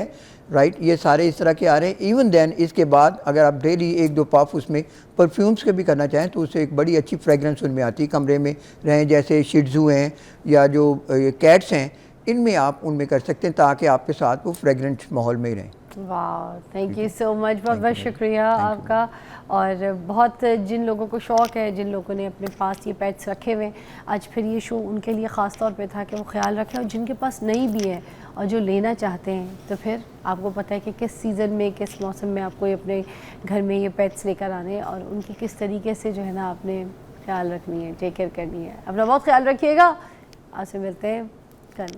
राइट, ये सारे इस तरह के आ रहे हैं। इवन देन इसके बाद अगर आप डेली 1-2 पफ उसमें परफ्यूम्स के भी करना चाहें तो उससे एक बड़ी अच्छी फ्रेगरेंस उनमें आती है। कमरे में रहें, जैसे शिट्ज़ू हैं या जो कैट्स हैं, इनमें आप उनमें कर सकते हैं ताकि आपके साथ वो फ्रेगरेंट माहौल में ही रहें। वाह, थैंक यू सो मच, बहुत बहुत शुक्रिया आपका। और बहुत जिन लोगों को शौक़ है, जिन लोगों ने अपने पास ये पेट्स रखे हुए, आज फिर ये शो उनके लिए ख़ास तौर पे था कि वो ख्याल रखें, और जिनके पास नहीं भी है और जो लेना चाहते हैं, तो फिर आपको पता है कि किस सीज़न में, किस मौसम में आपको ये अपने घर में ये पेट्स लेकर आने हैं और उनकी किस तरीके से जो है ना आपने ख्याल रखनी है, टेक केयर करनी है। अपना बहुत ख्याल रखिएगा, आपसे मिलते हैं कल।